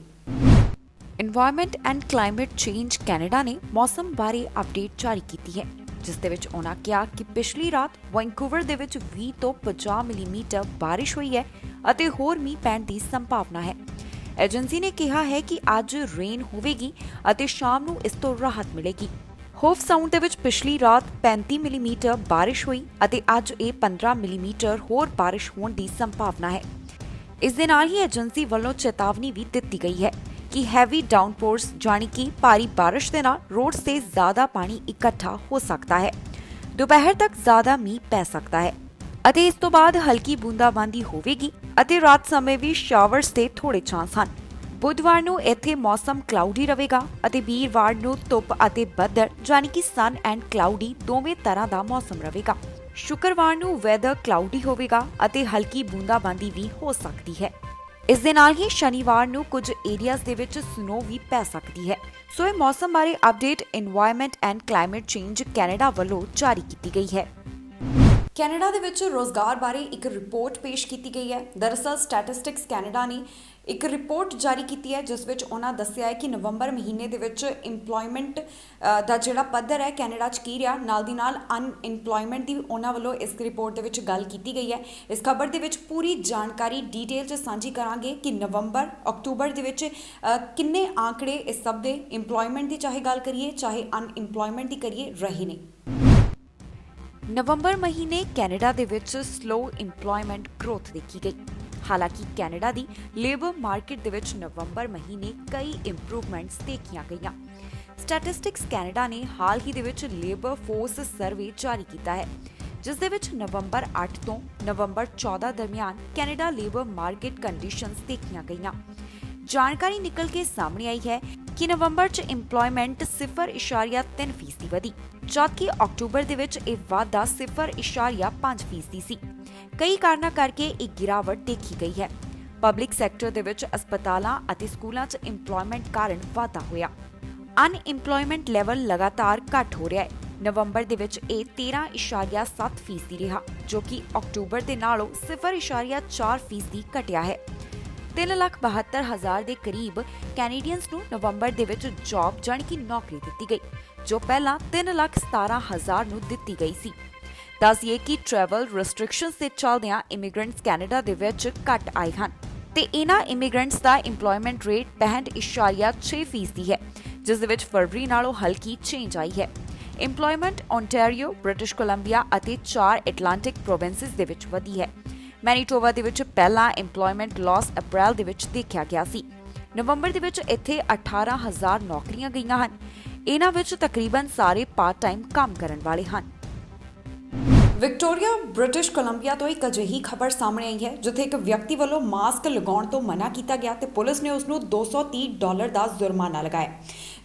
Environment and climate change Canada ने मौसम बारे अपडेट जारी की है, जिस दे विच उन्हां कहा कि पिछली रात वैंकूवर दे विच 20 ਤੋਂ 50 मिलीमीटर बारिश हुई है ਅਤੇ ਹੋਰ ਮੀਂਹ ਪੈਣ ਦੀ ਸੰਭਾਵਨਾ ਹੈ। ਏਜੰਸੀ ਨੇ ਕਿਹਾ ਹੈ ਕਿ ਅੱਜ ਰੇਨ ਹੋਵੇਗੀ ਅਤੇ ਸ਼ਾਮ ਨੂੰ ਇਸ ਤੋਂ ਰਾਹਤ ਮਿਲੇਗੀ। ਹੋਫ ਸਾਊਂਡ ਦੇ ਵਿੱਚ ਪਿਛਲੀ ਰਾਤ 35 ਮਿਲੀਮੀਟਰ ਬਾਰਿਸ਼ ਹੋਈ ਅਤੇ ਅੱਜ ਇਹ 15 ਮਿਲੀਮੀਟਰ ਹੋਰ ਬਾਰਿਸ਼ ਹੋਣ ਦੀ ਸੰਭਾਵਨਾ ਹੈ। ਇਸ ਦੇ ਨਾਲ ਹੀ ਏਜੰਸੀ ਵੱਲੋਂ ਚੇਤਾਵਨੀ ਵੀ ਦਿੱਤੀ ਗਈ ਹੈ कि हैवी डाउनपोर्स यानी कि भारी बारिश के नाल रोड से ज्यादा पानी इकट्ठा हो सकता है। दोपहर तक ज्यादा मींह पै सकता है ਅਤੇ ਇਸ ਤੋਂ ਬਾਅਦ ਹਲਕੀ ਬੂੰਦਾਬਾਂਦੀ ਹੋਵੇਗੀ ਅਤੇ ਰਾਤ ਸਮੇਂ ਵੀ ਸ਼ਾਵਰਸ ਦੇ ਥੋੜੇ ਚਾਂਸ ਹਨ। ਬੁੱਧਵਾਰ ਨੂੰ ਇੱਥੇ ਮੌਸਮ ਕਲਾਉਡੀ ਰਹੇਗਾ ਅਤੇ ਵੀਰਵਾਰ ਨੂੰ ਧੁੱਪ ਅਤੇ ਬੱਦਲ ਯਾਨੀ ਕਿ ਸਨ ਐਂਡ ਕਲਾਉਡੀ ਦੋਵੇਂ ਤਰ੍ਹਾਂ ਦਾ ਮੌਸਮ ਰਹੇਗਾ। ਸ਼ੁੱਕਰਵਾਰ ਨੂੰ ਵੈਦਰ ਕਲਾਉਡੀ ਹੋਵੇਗਾ ਅਤੇ ਹਲਕੀ ਬੂੰਦਾਬਾਂਦੀ ਵੀ ਹੋ ਸਕਦੀ ਹੈ। ਇਸ ਦੇ ਨਾਲ ਹੀ ਸ਼ਨੀਵਾਰ ਨੂੰ ਕੁਝ ਏਰੀਆਜ਼ ਦੇ ਵਿੱਚ ਸਨੋ ਵੀ ਪੈ ਸਕਦੀ ਹੈ। ਸੋ ਇਹ ਮੌਸਮ ਬਾਰੇ update environment and climate change Canada ਵੱਲੋਂ ਜਾਰੀ ਕੀਤੀ ਗਈ ਹੈ। ਕੈਨੇਡਾ ਦੇ ਵਿੱਚ ਰੋਜ਼ਗਾਰ ਬਾਰੇ ਇੱਕ ਰਿਪੋਰਟ ਪੇਸ਼ ਕੀਤੀ ਗਈ ਹੈ। ਦਰਅਸਲ ਸਟੈਟਿਸਟਿਕਸ ਕੈਨੇਡਾ ਨੇ ਇੱਕ ਰਿਪੋਰਟ ਜਾਰੀ ਕੀਤੀ ਹੈ, ਜਿਸ ਵਿੱਚ ਉਹਨਾਂ ਦੱਸਿਆ ਹੈ ਕਿ ਨਵੰਬਰ ਮਹੀਨੇ ਦੇ ਵਿੱਚ ਇੰਪਲੋਇਮੈਂਟ ਦਾ ਜਿਹੜਾ ਪੱਧਰ ਹੈ ਕੈਨੇਡਾ 'ਚ ਕੀ ਰਿਹਾ, ਨਾਲ ਦੀ ਨਾਲ ਅਨਇੰਪਲੋਇਮੈਂਟ ਦੀ ਉਹਨਾਂ ਵੱਲੋਂ ਇਸ ਰਿਪੋਰਟ ਦੇ ਵਿੱਚ ਗੱਲ ਕੀਤੀ ਗਈ ਹੈ। ਇਸ ਖਬਰ ਦੇ ਵਿੱਚ ਪੂਰੀ ਜਾਣਕਾਰੀ ਡੀਟੇਲ 'ਚ ਸਾਂਝੀ ਕਰਾਂਗੇ ਕਿ ਨਵੰਬਰ ਅਕਤੂਬਰ ਦੇ ਵਿੱਚ ਕਿੰਨੇ ਆંકੜੇ ਇਸ ਸਭ ਦੇ ਇੰਪਲੋਇਮੈਂਟ ਦੀ ਚਾਹੇ ਗੱਲ ਕਰੀਏ ਚਾਹੇ ਅਨਇੰਪਲੋਇਮੈਂਟ ਦੀ ਕਰੀਏ ਰਹੇ ਨੇ। ਨਵੰਬਰ ਮਹੀਨੇ ਕੈਨੇਡਾ ਦੇ ਵਿੱਚ ਸਲੋ ਇੰਪਲੋਇਮੈਂਟ ਗਰੋਥ ਦੇਖੀ ਗਈ। ਹਾਲਾਂਕਿ ਕੈਨੇਡਾ ਦੀ ਲੇਬਰ ਮਾਰਕੀਟ ਦੇ ਵਿੱਚ ਨਵੰਬਰ ਮਹੀਨੇ ਕਈ ਇੰਪਰੂਵਮੈਂਟਸ ਦੇਖੀਆਂ ਗਈਆਂ। ਸਟੈਟਿਸਟਿਕਸ ਕੈਨੇਡਾ ਨੇ ਹਾਲ ਹੀ ਦੇ ਵਿੱਚ ਲੇਬਰ ਫੋਰਸ ਸਰਵੇ ਜਾਰੀ ਕੀਤਾ ਹੈ, ਜਿਸ ਦੇ ਵਿੱਚ ਨਵੰਬਰ 8 ਤੋਂ ਨਵੰਬਰ 14 ਦਰਮਿਆਨ ਕੈਨੇਡਾ ਲੇਬਰ ਮਾਰਕੀਟ ਕੰਡੀਸ਼ਨਸ ਦੇਖੀਆਂ ਗਈਆਂ। ਜਾਣਕਾਰੀ ਨਿਕਲ ਕੇ ਸਾਹਮਣੇ ਆਈ ਹੈ ਕਿ ਨਵੰਬਰ 'ਚ ਇੰਪਲੋਇਮੈਂਟ 0.3% ਵਧੀ, ਜਦਕਿ ਅਕਤੂਬਰ ਦੇ ਵਿੱਚ ਇਹ ਵਾਧਾ 0.5% ਸੀ। ਕਈ ਕਾਰਨਾਂ ਕਰਕੇ ਇਹ ਗਿਰਾਵਟ ਦੇਖੀ ਗਈ ਹੈ। ਪਬਲਿਕ ਸੈਕਟਰ ਦੇ ਵਿੱਚ ਹਸਪਤਾਲਾਂ ਅਤੇ ਸਕੂਲਾਂ 'ਚ ਇੰਪਲੋਇਮੈਂਟ ਕਾਰਨ ਵਾਧਾ ਹੋਇਆ। ਅਨਇੰਪਲੋਇਮੈਂਟ ਲੈਵਲ ਲਗਾਤਾਰ ਘੱਟ ਹੋ ਰਿਹਾ ਹੈ। ਨਵੰਬਰ ਦੇ ਵਿੱਚ ਇਹ 13.7% ਰਿਹਾ, ਜੋ ਕਿ ਅਕਤੂਬਰ ਦੇ ਨਾਲੋਂ 0.4% ਘਟਿਆ ਹੈ। 3,72,000 ਦੇ ਕਰੀਬ ਕੈਨੇਡੀਅਨਸ ਨੂੰ ਨਵੰਬਰ ਦੇ ਵਿੱਚ ਜੌਬ ਜਾਣੀ ਕਿ ਨੌਕਰੀ ਦਿੱਤੀ ਗਈ, ਜੋ ਪਹਿਲਾਂ 3,17,000 ਨੂੰ ਦਿੱਤੀ ਗਈ ਸੀ। ਦੱਸੀਏ ਕਿ ਟਰੈਵਲ ਰੈਸਟ੍ਰਿਕਸ਼ਨਸ ਦੇ ਚੱਲਦਿਆਂ ਇਮੀਗ੍ਰੈਂਟਸ ਕੈਨੇਡਾ ਦੇ ਵਿੱਚ ਘੱਟ ਆਏ ਹਨ ਤੇ ਇਹਨਾਂ ਇਮੀਗ੍ਰੈਂਟਸ ਦਾ ਇੰਪਲੋਇਮੈਂਟ ਰੇਟ 65.6% ਹੈ, ਜਿਸ ਦੇ ਵਿੱਚ ਫਰਵਰੀ ਨਾਲੋਂ ਹਲਕੀ ਚੇਂਜ ਆਈ ਹੈ। ਇੰਪਲੋਇਮੈਂਟ ਓਨਟਾਰੀਓ, ਬ੍ਰਿਟਿਸ਼ ਕੋਲੰਬੀਆ ਅਤੇ 4 ਐਟਲਾਂਟਿਕ ਪ੍ਰੋਵਿੰਸਿਸ ਦੇ ਵਿੱਚ ਵਧੀ ਹੈ। ਮੈਨੀਟੋਬਾ ਦੇ ਵਿੱਚ ਪਹਿਲਾ ਇੰਪਲੋਇਮੈਂਟ ਲਾਸ ਅਪ੍ਰੈਲ ਦੇ ਵਿੱਚ ਦੇਖਿਆ ਗਿਆ ਸੀ। ਨਵੰਬਰ ਦੇ ਵਿੱਚ ਇੱਥੇ 18,000 ਨੌਕਰੀਆਂ ਗਈਆਂ ਹਨ। ਇਹਨਾਂ ਵਿੱਚ ਤਕਰੀਬਨ ਸਾਰੇ ਪਾਰਟ ਟਾਈਮ ਕੰਮ ਕਰਨ ਵਾਲੇ ਹਨ। ਵਿਕਟੋਰੀਆ, ਬ੍ਰਿਟਿਸ਼ ਕੋਲੰਬੀਆ ਤੋਂ ਇੱਕ ਅਜਿਹੀ ਖਬਰ ਸਾਹਮਣੇ ਆਈ ਹੈ ਜਿੱਥੇ ਇੱਕ ਵਿਅਕਤੀ ਵੱਲੋਂ ਮਾਸਕ ਲਗਾਉਣ ਤੋਂ ਮਨਾ ਕੀਤਾ ਗਿਆ ਤੇ ਪੁਲਿਸ ਨੇ ਉਸ ਨੂੰ $230 ਦਾ ਜੁਰਮਾਨਾ ਲਗਾਇਆ।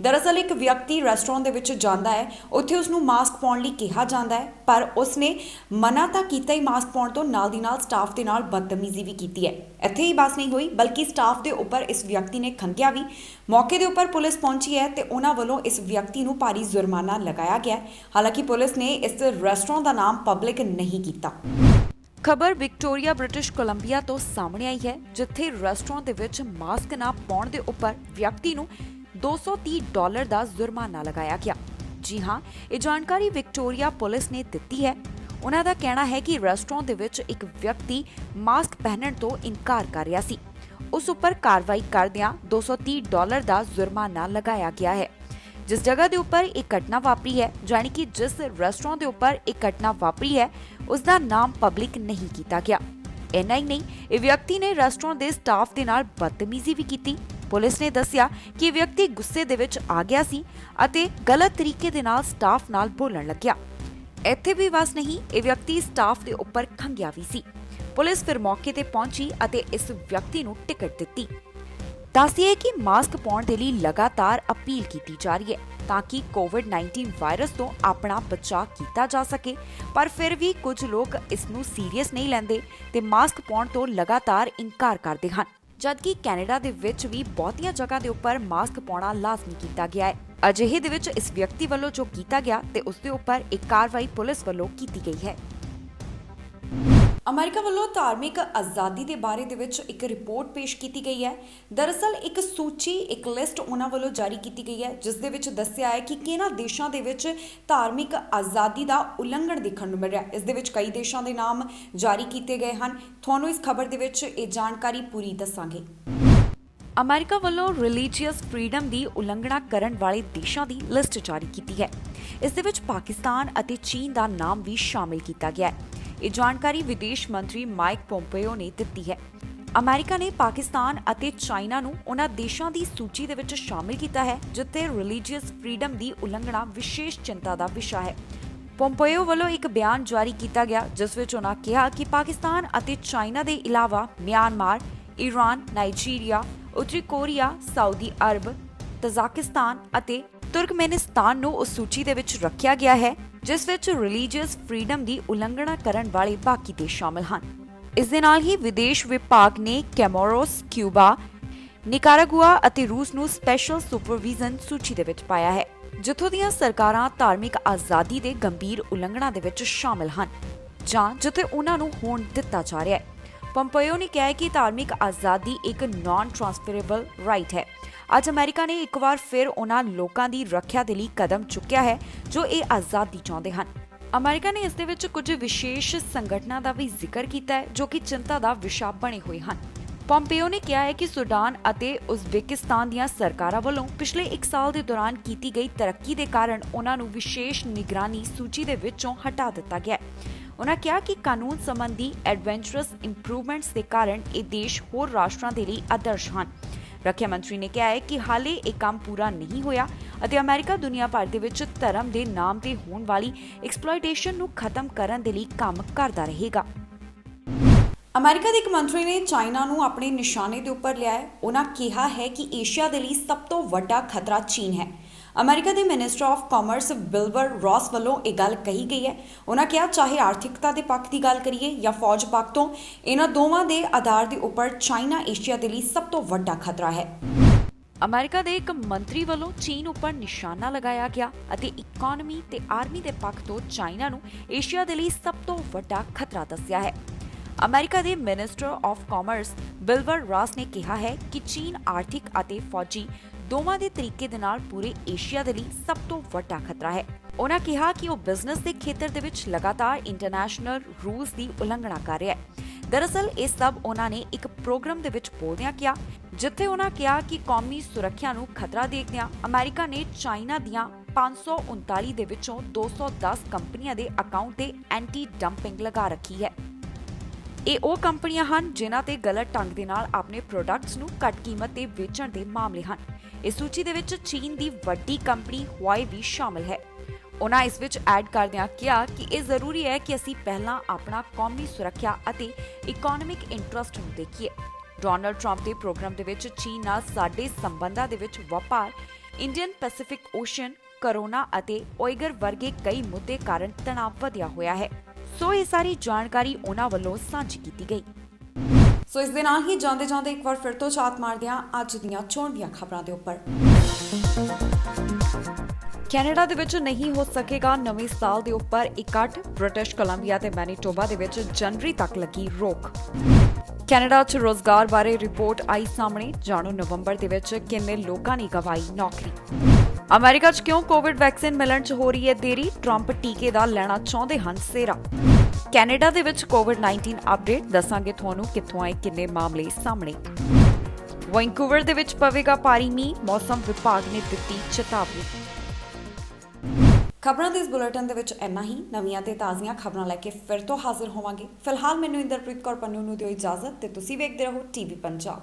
ਦਰਅਸਲ ਇੱਕ ਵਿਅਕਤੀ ਰੈਸਟੋਰੈਂਟ ਦੇ ਵਿੱਚ ਜਾਂਦਾ ਹੈ, ਉੱਥੇ ਉਸ ਨੂੰ ਮਾਸਕ ਪਾਉਣ ਲਈ ਕਿਹਾ ਜਾਂਦਾ ਹੈ, ਪਰ ਉਸ ਨੇ ਮਨਾ ਤਾਂ ਕੀਤਾ ਹੀ ਮਾਸਕ ਪਾਉਣ ਤੋਂ, ਨਾਲ ਦੀ ਨਾਲ ਸਟਾਫ ਦੇ ਨਾਲ ਬਦਤਮੀਜ਼ੀ ਵੀ ਕੀਤੀ ਹੈ। ਇੱਥੇ ਹੀ ਬਸ ਨਹੀਂ ਹੋਈ, ਬਲਕਿ ਸਟਾਫ ਦੇ ਉੱਪਰ ਇਸ ਵਿਅਕਤੀ ਨੇ ਖੰਗਿਆ ਵੀ। ਮੌਕੇ ਦੇ ਉੱਪਰ ਪੁਲਿਸ ਪਹੁੰਚੀ ਹੈ ਤੇ ਉਹਨਾਂ ਵੱਲੋਂ ਇਸ ਵਿਅਕਤੀ ਨੂੰ ਭਾਰੀ ਜੁਰਮਾਨਾ ਲਗਾਇਆ ਗਿਆ। ਹਾਲਾਂਕਿ ਪੁਲਿਸ ਨੇ ਇਸ ਰੈਸਟੋਰੈਂਟ ਦਾ ਨਾਮ ਪਬਲਿਕ ਨਹੀਂ ਕੀਤਾ। ਖਬਰ ਵਿਕਟੋਰੀਆ, ਬ੍ਰਿਟਿਸ਼ ਕੋਲੰਬੀਆ ਤੋਂ ਸਾਹਮਣੇ ਆਈ ਹੈ, ਜਿੱਥੇ ਰੈਸਟੋਰੈਂਟ ਦੇ ਵਿੱਚ ਮਾਸਕ ਨਾ ਪਾਉਣ ਦੇ ਉੱਪਰ ਵਿਅਕਤੀ ਨੂੰ $230 ਦਾ ਜੁਰਮਾਨਾ ਲਗਾਇਆ ਗਿਆ। ਜੀ ਹਾਂ, ਇਹ ਜਾਣਕਾਰੀ ਵਿਕਟੋਰੀਆ ਪੁਲਿਸ ਨੇ ਦਿੱਤੀ ਹੈ। ਉਹਨਾਂ ਦਾ ਕਹਿਣਾ ਹੈ ਕਿ ਰੈਸਟੋਰੈਂਟ ਦੇ ਵਿੱਚ ਇੱਕ ਵਿਅਕਤੀ ਮਾਸਕ ਪਹਿਨਣ ਤੋਂ ਇਨਕਾਰ ਕਰ ਰਿਹਾ ਸੀ। ਉਸ ਉੱਪਰ ਕਾਰਵਾਈ ਕਰਦਿਆਂ $230 ਦਾ ਜੁਰਮਾਨਾ ਲਗਾਇਆ ਗਿਆ ਹੈ। ਜਿਸ ਜਗ੍ਹਾ ਦੇ ਉੱਪਰ ਇਹ ਘਟਨਾ ਵਾਪਰੀ ਹੈ, ਜਾਣੀ ਕਿ ਜਿਸ ਰੈਸਟੋਰੈਂਟ ਦੇ ਉੱਪਰ ਇਹ ਘਟਨਾ ਵਾਪਰੀ ਹੈ, ਉਸ ਦਾ ਨਾਮ ਪਬਲਿਕ ਨਹੀਂ ਕੀਤਾ ਗਿਆ। ਇੰਨਾ ਹੀ ਨਹੀਂ, ਇਹ ਵਿਅਕਤੀ ਨੇ ਰੈਸਟੋਰੈਂਟ ਦੇ ਸਟਾਫ ਦੇ ਨਾਲ ਬਦਤਮੀਜ਼ੀ ਵੀ ਕੀਤੀ। ਪੁਲਿਸ ਨੇ ਦੱਸਿਆ ਕਿ ਵਿਅਕਤੀ ਗੁੱਸੇ ਦੇ ਵਿੱਚ ਆ ਗਿਆ ਸੀ ਅਤੇ ਗਲਤ ਤਰੀਕੇ ਦੇ ਨਾਲ ਸਟਾਫ ਨਾਲ ਬੋਲਣ ਲੱਗਿਆ। ਇੱਥੇ ਵੀ ਬਸ ਨਹੀਂ, ਇਹ ਵਿਅਕਤੀ ਸਟਾਫ ਦੇ ਉੱਪਰ ਖੰਗਿਆ ਵੀ ਸੀ। ਪੁਲਿਸ ਫਿਰ ਮੌਕੇ ਤੇ ਪਹੁੰਚੀ ਅਤੇ ਇਸ ਵਿਅਕਤੀ ਨੂੰ ਟਿਕਟ ਦਿੱਤੀ। ਦੱਸੀਏ ਕਿ ਮਾਸਕ ਪਾਉਣ ਦੇ ਲਈ ਲਗਾਤਾਰ ਅਪੀਲ ਕੀਤੀ ਜਾ ਰਹੀ ਹੈ। ਤਾਂ ਕਿ ਕੋਵਿਡ-19 ਵਾਇਰਸ ਤੋਂ ਆਪਣਾ ਬਚਾਅ ਕੀਤਾ ਜਾ ਸਕੇ। ਪਰ ਫਿਰ ਵੀ ਕੁਝ ਲੋਕ ਇਸ ਨੂੰ ਸੀਰੀਅਸ ਨਹੀਂ ਲੈਂਦੇ ਤੇ ਮਾਸਕ ਪਾਉਣ ਤੋਂ ਲਗਾਤਾਰ ਇਨਕਾਰ ਕਰਦੇ ਹਨ, ਜਦਕਿ ਕੈਨੇਡਾ ਦੇ ਵਿੱਚ ਵੀ ਬਹੁਤੀਆਂ ਜਗ੍ਹਾ ਦੇ ਉੱਪਰ ਮਾਸਕ ਪਾਉਣਾ ਲਾਜ਼ਮੀ ਕੀਤਾ ਗਿਆ ਹੈ। ਅਜਿਹੇ ਦੇ ਵਿੱਚ ਇਸ ਵਿਅਕਤੀ ਵੱਲੋਂ ਜੋ ਕੀਤਾ ਗਿਆ ਤੇ ਉਸ ਦੇ ਉੱਪਰ ਇੱਕ ਕਾਰਵਾਈ ਪੁਲਿਸ ਵੱਲੋਂ ਕੀਤੀ ਗਈ ਹੈ। ਅਮਰੀਕਾ ਵੱਲੋਂ ਧਾਰਮਿਕ ਆਜ਼ਾਦੀ ਦੇ ਬਾਰੇ ਦੇ ਵਿੱਚ ਇੱਕ ਰਿਪੋਰਟ ਪੇਸ਼ ਕੀਤੀ ਗਈ ਹੈ। ਦਰਅਸਲ ਇੱਕ ਸੂਚੀ, ਇੱਕ ਲਿਸਟ ਉਹਨਾਂ ਵੱਲੋਂ ਜਾਰੀ ਕੀਤੀ ਗਈ ਹੈ, ਜਿਸ ਦੇ ਵਿੱਚ ਦੱਸਿਆ ਹੈ ਕਿ ਕਿਹਨਾਂ ਦੇਸ਼ਾਂ ਦੇ ਵਿੱਚ ਧਾਰਮਿਕ ਆਜ਼ਾਦੀ ਦਾ ਉਲੰਘਣ ਦੇਖਣ ਨੂੰ ਮਿਲ ਰਿਹਾ ਹੈ। ਇਸ ਦੇ ਵਿੱਚ ਕਈ ਦੇਸ਼ਾਂ ਦੇ ਨਾਮ ਜਾਰੀ ਕੀਤੇ ਗਏ ਹਨ। ਤੁਹਾਨੂੰ ਇਸ ਖਬਰ ਦੇ ਵਿੱਚ ਇਹ ਜਾਣਕਾਰੀ ਪੂਰੀ ਦੱਸਾਂਗੇ। ਅਮਰੀਕਾ ਵੱਲੋਂ ਰਿਲੀਜੀਅਸ ਫਰੀडम ਦੀ ਉਲੰਘਣਾ ਕਰਨ ਵਾਲੇ ਦੇਸ਼ਾਂ ਦੀ ਲਿਸਟ ਜਾਰੀ ਕੀਤੀ ਹੈ। ਇਸ ਦੇ ਵਿੱਚ ਪਾਕਿਸਤਾਨ ਅਤੇ ਚੀਨ ਦਾ ਨਾਮ ਵੀ ਸ਼ਾਮਿਲ ਕੀਤਾ ਗਿਆ ਹੈ। ਇਹ ਜਾਣਕਾਰੀ ਵਿਦੇਸ਼ ਮੰਤਰੀ ਮਾਈਕ ਪੋਂਪੇਓ ਨੇ ਦਿੱਤੀ ਹੈ। ਅਮਰੀਕਾ ਨੇ ਪਾਕਿਸਤਾਨ ਅਤੇ ਚਾਈਨਾ ਨੂੰ ਉਹਨਾਂ ਦੇਸ਼ਾਂ ਦੀ ਸੂਚੀ ਦੇ ਵਿੱਚ ਸ਼ਾਮਿਲ ਕੀਤਾ ਹੈ ਜਿੱਥੇ ਰਿਲੀਜੀਅਸ ਫਰੀडम ਦੀ ਉਲੰਘਣਾ ਵਿਸ਼ੇਸ਼ ਚਿੰਤਾ ਦਾ ਵਿਸ਼ਾ ਹੈ। ਪੋਂਪੇਓ ਵੱਲੋਂ ਇੱਕ ਬਿਆਨ ਜਾਰੀ ਕੀਤਾ ਗਿਆ ਜਿਸ ਵਿੱਚ ਉਹਨਾਂ ਕਿਹਾ ਕਿ ਪਾਕਿਸਤਾਨ ਅਤੇ ਚਾਈਨਾ ਦੇ ਇਲਾਵਾ ਮਿਆਂਮਾਰ, ਈਰਾਨ, ਨਾਈਜੀਰੀਆ, ਉੱਤਰੀ ਕੋਰੀਆ, ਸਾਊਦੀ ਅਰਬ, ਤਜ਼ਾਕਿਸਤਾਨ ਅਤੇ ਤੁਰਕਮੇਨਿਸਤਾਨ ਨੂੰ ਉਸ ਸੂਚੀ ਦੇ ਵਿੱਚ ਰੱਖਿਆ ਗਿਆ ਹੈ ਜਿਸ ਵਿੱਚ ਰਿਲੀਜੀਅਸ ਫਰੀडम ਦੀ ਉਲੰਘਣਾ ਕਰਨ ਵਾਲੇ ਬਾਕੀ ਦੇਸ਼ ਸ਼ਾਮਲ ਹਨ। ਇਸ ਦੇ ਨਾਲ ਹੀ ਵਿਦੇਸ਼ ਵਿਭਾਗ ਨੇ ਕੈਮੋਰੋਸ, ਕਿਊਬਾ, ਨਿਕਾਰਾਗੁਆ ਅਤੇ ਰੂਸ ਨੂੰ ਸਪੈਸ਼ਲ ਸੁਪਰਵਿਜ਼ਨ ਸੂਚੀ ਦੇ ਵਿੱਚ ਪਾਇਆ ਹੈ, ਜਿੱਥੋਂ ਦੀਆਂ ਸਰਕਾਰਾਂ ਧਾਰਮਿਕ ਆਜ਼ਾਦੀ ਦੇ ਗੰਭੀਰ ਉਲੰਘਣਾ ਦੇ ਵਿੱਚ ਸ਼ਾਮਲ ਹਨ ਜਾਂ ਜਿੱਥੇ ਉਹਨਾਂ ਨੂੰ ਹੋਣ ਦਿੱਤਾ ਜਾ ਰਿਹਾ ਹੈ। ਪੰਪੇਓ ਨੇ ਕਿਹਾ ਹੈ ਕਿ ਧਾਰਮਿਕ ਆਜ਼ਾਦੀ ਇੱਕ ਨਾਨ ਟ੍ਰਾਂਸਫਰੇਬਲ ਰਾਈਟ ਹੈ। ਅੱਜ ਅਮਰੀਕਾ ਨੇ ਇੱਕ ਵਾਰ ਫਿਰ ਉਹਨਾਂ ਲੋਕਾਂ ਦੀ ਰੱਖਿਆ ਦੇ ਲਈ ਕਦਮ ਚੁੱਕਿਆ ਹੈ ਜੋ ਇਹ ਆਜ਼ਾਦੀ ਚਾਹੁੰਦੇ ਹਨ। ਅਮਰੀਕਾ ਨੇ ਇਸ ਦੇ ਵਿੱਚ ਕੁਝ ਵਿਸ਼ੇਸ਼ ਸੰਗਠਨਾਂ ਦਾ ਵੀ ਜ਼ਿਕਰ ਕੀਤਾ ਹੈ ਜੋ ਕਿ ਚਿੰਤਾ ਦਾ ਵਿਸ਼ਾ ਬਣੇ ਹੋਏ ਹਨ। ਪੰਪੇਓ ਨੇ ਕਿਹਾ ਹੈ ਕਿ ਸੁਡਾਨ ਅਤੇ ਉਜ਼ਬੇਕਿਸਤਾਨ ਦੀਆਂ ਸਰਕਾਰਾਂ ਵੱਲੋਂ ਪਿਛਲੇ 1 ਸਾਲ ਦੇ ਦੌਰਾਨ ਕੀਤੀ ਗਈ ਤਰੱਕੀ ਦੇ ਕਾਰਨ ਉਹਨਾਂ ਨੂੰ ਵਿਸ਼ੇਸ਼ ਨਿਗਰਾਨੀ ਸੂਚੀ ਦੇ ਵਿੱਚੋਂ ਹਟਾ ਦਿੱਤਾ ਗਿਆ ਹੈ। ਉਹਨਾਂ ਕਿਹਾ ਕਿ ਕਾਨੂੰਨ ਸੰਬੰਧੀ ਐਡਵੈਂਚਰਸ ਇੰਪਰੂਵਮੈਂਟਸ ਦੇ ਕਾਰਨ ਇਹ ਦੇਸ਼ ਹੋਰ ਰਾਸ਼ਟਰਾਂ ਦੇ ਲਈ ਆਦਰਸ਼ ਹਨ। ਰੱਖਿਆ ਮੰਤਰੀ ਨੇ ਕਿਹਾ ਹੈ ਕਿ ਹਾਲੇ ਇਹ ਕੰਮ ਪੂਰਾ ਨਹੀਂ ਹੋਇਆ ਅਤੇ ਅਮਰੀਕਾ ਦੁਨੀਆ ਭਰ ਦੇ ਵਿੱਚ ਧਰਮ ਦੇ ਨਾਮ ਤੇ ਹੋਣ ਵਾਲੀ ਐਕਸਪਲੋਇਟੇਸ਼ਨ ਨੂੰ ਖਤਮ ਕਰਨ ਦੇ ਲਈ ਕੰਮ ਕਰਦਾ ਰਹੇਗਾ। ਅਮਰੀਕਾ ਦੇ ਇੱਕ ਮੰਤਰੀ ਨੇ ਚਾਈਨਾ ਨੂੰ ਆਪਣੇ ਨਿਸ਼ਾਨੇ ਦੇ ਉੱਪਰ ਲਿਆ ਹੈ। ਉਹਨਾਂ ਕਿਹਾ ਹੈ ਕਿ ਏਸ਼ੀਆ ਦੇ ਲਈ ਸਭ ਤੋਂ ਵੱਡਾ ਖਤਰਾ ਚੀਨ ਹੈ। ਅਮਰੀਕਾ ਦੇ ਮਿਨਿਸਟਰ ਆਫ ਕਾਮਰਸ ਵਿਲਬਰ ਰੌਸ ਵੱਲੋਂ ਇਹ ਗੱਲ ਕਹੀ ਗਈ ਹੈ। ਉਹਨਾਂ ਕਿਹਾ ਚਾਹੇ ਆਰਥਿਕਤਾ ਦੇ ਪੱਖ ਦੀ ਗੱਲ ਕਰੀਏ ਜਾਂ ਫੌਜ ਪੱਖ ਤੋਂ, ਇਹਨਾਂ ਦੋਵਾਂ ਦੇ ਆਧਾਰ ਦੇ ਉੱਪਰ ਚਾਈਨਾ ਏਸ਼ੀਆ ਦੇ ਲਈ ਸਭ ਤੋਂ ਵੱਡਾ ਖਤਰਾ ਹੈ। ਅਮਰੀਕਾ ਦੇ ਇੱਕ ਮੰਤਰੀ ਵੱਲੋਂ ਚੀਨ ਉੱਪਰ ਨਿਸ਼ਾਨਾ ਲਗਾਇਆ ਗਿਆ ਅਤੇ ਇਕਨੋਮੀ ਤੇ ਆਰਮੀ ਦੇ ਪੱਖ ਤੋਂ ਚਾਈਨਾ ਨੂੰ ਏਸ਼ੀਆ ਦੇ ਲਈ ਸਭ ਤੋਂ ਵੱਡਾ ਖਤਰਾ ਦੱਸਿਆ ਹੈ। ਅਮਰੀਕਾ ਦੇ ਮਿਨਿਸਟਰ ਆਫ ਕਾਮਰਸ ਵਿਲਬਰ ਰੌਸ ਨੇ ਕਿਹਾ ਹੈ ਕਿ ਚੀਨ ਆਰਥਿਕ ਅਤੇ ਫੌਜੀ ਦੋਵਾਂ ਦੇ ਤਰੀਕੇ ਦੇ ਨਾਲ ਪੂਰੇ ਏਸ਼ੀਆ ਦੇ ਲਈ ਸਭ ਤੋਂ ਵੱਡਾ ਖਤਰਾ ਹੈ। ਉਹਨਾਂ ਕਿਹਾ ਕਿ ਉਹ ਬਿਜ਼ਨਸ ਦੇ ਖੇਤਰ ਦੇ ਵਿੱਚ ਲਗਾਤਾਰ ਇੰਟਰਨੈਸ਼ਨਲ ਰੂਲਸ ਦੀ ਉਲੰਘਣਾ ਕਰ ਰਿਹਾ ਹੈ। ਦਰਅਸਲ ਇਹ ਸਭ ਉਹਨਾਂ ਨੇ ਇੱਕ ਪ੍ਰੋਗਰਾਮ ਦੇ ਵਿੱਚ ਬੋਲਦਿਆਂ ਕਿਹਾ, ਜਿੱਥੇ ਉਹਨਾਂ ਕਿਹਾ ਕਿ ਕੌਮੀ ਸੁਰੱਖਿਆ ਨੂੰ ਖਤਰਾ ਦੇਖਦਿਆਂ ਅਮਰੀਕਾ ਨੇ ਚਾਈਨਾ ਦੀਆਂ 539 ਦੇ ਵਿੱਚੋਂ 210 ਕੰਪਨੀਆਂ ਦੇ ਅਕਾਊਂਟ ਤੇ ਐਂਟੀ ਡੰਪਿੰਗ ਲਗਾ ਰੱਖੀ ਹੈ। ਇਹ ਉਹ ਕੰਪਨੀਆਂ ਹਨ ਜਿਨ੍ਹਾਂ ਤੇ ਗਲਤ ਢੰਗ ਦੇ ਨਾਲ ਆਪਣੇ ਪ੍ਰੋਡਕਟਸ ਨੂੰ ਘੱਟ ਕੀਮਤ ਤੇ ਵੇਚਣ ਦੇ ਮਾਮਲੇ ਹਨ। ਇਸ ਸੂਚੀ ਦੇ ਵਿੱਚ ਚੀਨ ਦੀ ਵੱਡੀ ਕੰਪਨੀ ਹੁਆਈ ਵੀ ਸ਼ਾਮਲ ਹੈ। ਉਹਨਾਂ ਇਸ ਵਿੱਚ ਐਡ ਕਰਦਿਆਂ ਕਿਹਾ ਕਿ ਇਹ ਜ਼ਰੂਰੀ ਹੈ ਕਿ ਅਸੀਂ ਪਹਿਲਾਂ ਆਪਣਾ ਕੌਮੀ ਸੁਰੱਖਿਆ ਅਤੇ ਇਕਨੋਮਿਕ ਇੰਟਰਸਟ ਨੂੰ ਦੇਖੀਏ। ਡੋਨਾਲਡ ਟਰੰਪ ਦੇ ਪ੍ਰੋਗਰਾਮ ਦੇ ਵਿੱਚ ਚੀਨ ਨਾਲ ਸਾਡੇ ਸੰਬੰਧਾਂ ਦੇ ਵਿੱਚ ਵਪਾਰ, ਇੰਡੀਅਨ ਪੈਸੀਫਿਕ ਓਸ਼ਨ, ਕਰੋਨਾ ਅਤੇ ਉਇਗਰ ਵਰਗੇ ਕਈ ਮੁੱਦੇ ਕਾਰਨ ਤਣਾਅ ਵਧਿਆ ਹੋਇਆ ਹੈ। ਸੋ ਇਹ ਸਾਰੀ ਜਾਣਕਾਰੀ ਉਹਨਾਂ ਵੱਲੋਂ ਸਾਂਝੀ ਕੀਤੀ ਗਈ। ਸੋ ਇਸ ਦੇ ਨਾਲ ਹੀ ਜਾਂਦੇ ਇੱਕ ਵਾਰ ਫਿਰ ਤੋਂ ਝਾਤ ਮਾਰਦੇ ਹਾਂ ਅੱਜ ਦੀਆਂ ਚੋਣ ਦੀਆਂ ਖਬਰਾਂ ਦੇ ਉੱਪਰ। ਕੈਨੇਡਾ ਦੇ ਵਿੱਚ ਨਹੀਂ ਹੋ ਸਕੇਗਾ ਨਵੇਂ ਸਾਲ ਦੇ ਉੱਪਰ ਇਕੱਠ। ਬ੍ਰਿਟਿਸ਼ ਕੋਲੰਬੀਆ ਤੇ ਮੈਨੀਟੋਬਾ ਦੇ ਵਿੱਚ ਜਨਵਰੀ ਤੱਕ ਲੱਗੀ ਰੋਕ। ਕੈਨੇਡਾ 'ਚ ਰੋਜ਼ਗਾਰ ਬਾਰੇ ਰਿਪੋਰਟ ਆਈ ਸਾਹਮਣੇ, ਜਾਣੋ ਨਵੰਬਰ ਦੇ ਵਿੱਚ ਕਿੰਨੇ ਲੋਕਾਂ ਨੇ ਗਵਾਈ ਨੌਕਰੀ। ਅਮਰੀਕਾ 'ਚ ਕਿਉਂ ਕੋਵਿਡ ਵੈਕਸੀਨ ਮਿਲਣ 'ਚ ਹੋ ਰਹੀ ਹੈ ਦੇਰੀ, ਟਰੰਪ ਟੀਕੇ ਦਾ ਲੈਣਾ ਚਾਹੁੰਦੇ ਹਨ ਸਿਹਰਾ। ਕੈਨੇਡਾ ਦੇ ਵਿੱਚ ਕੋਵਿਡ-19 ਅਪਡੇਟ ਦੱਸਾਂਗੇ ਤੁਹਾਨੂੰ ਕਿੱਥੋਂ ਆਏ ਕਿੰਨੇ ਮਾਮਲੇ ਸਾਹਮਣੇ। ਵੈਂਕੂਵਰ ਦੇ ਵਿੱਚ ਪਵੇਗਾ ਭਾਰੀ ਮੀਂਹ, ਮੌਸਮ ਵਿਭਾਗ ਨੇ ਦਿੱਤੀ ਚੇਤਾਵਨੀ। ਖਬਰਾਂ ਦੇ ਇਸ ਬੁਲੇਟਿਨ ਦੇ ਵਿੱਚ ਇੰਨਾ ਹੀ। ਨਵੀਆਂ ਤੇ ਤਾਜ਼ੀਆਂ ਖਬਰਾਂ ਲੈ ਕੇ ਫਿਰ ਤੋਂ ਹਾਜ਼ਰ ਹੋਵਾਂਗੇ। ਫਿਲਹਾਲ ਮੈਨੂੰ ਇੰਦਰਪ੍ਰੀਤ ਕੌਰ ਪੰਨੂ ਨੂੰ ਦਿਓ ਇਜਾਜ਼ਤ ਤੇ ਤੁਸੀਂ ਵੇਖਦੇ ਰਹੋ ਟੀਵੀ ਪੰਜਾਬ।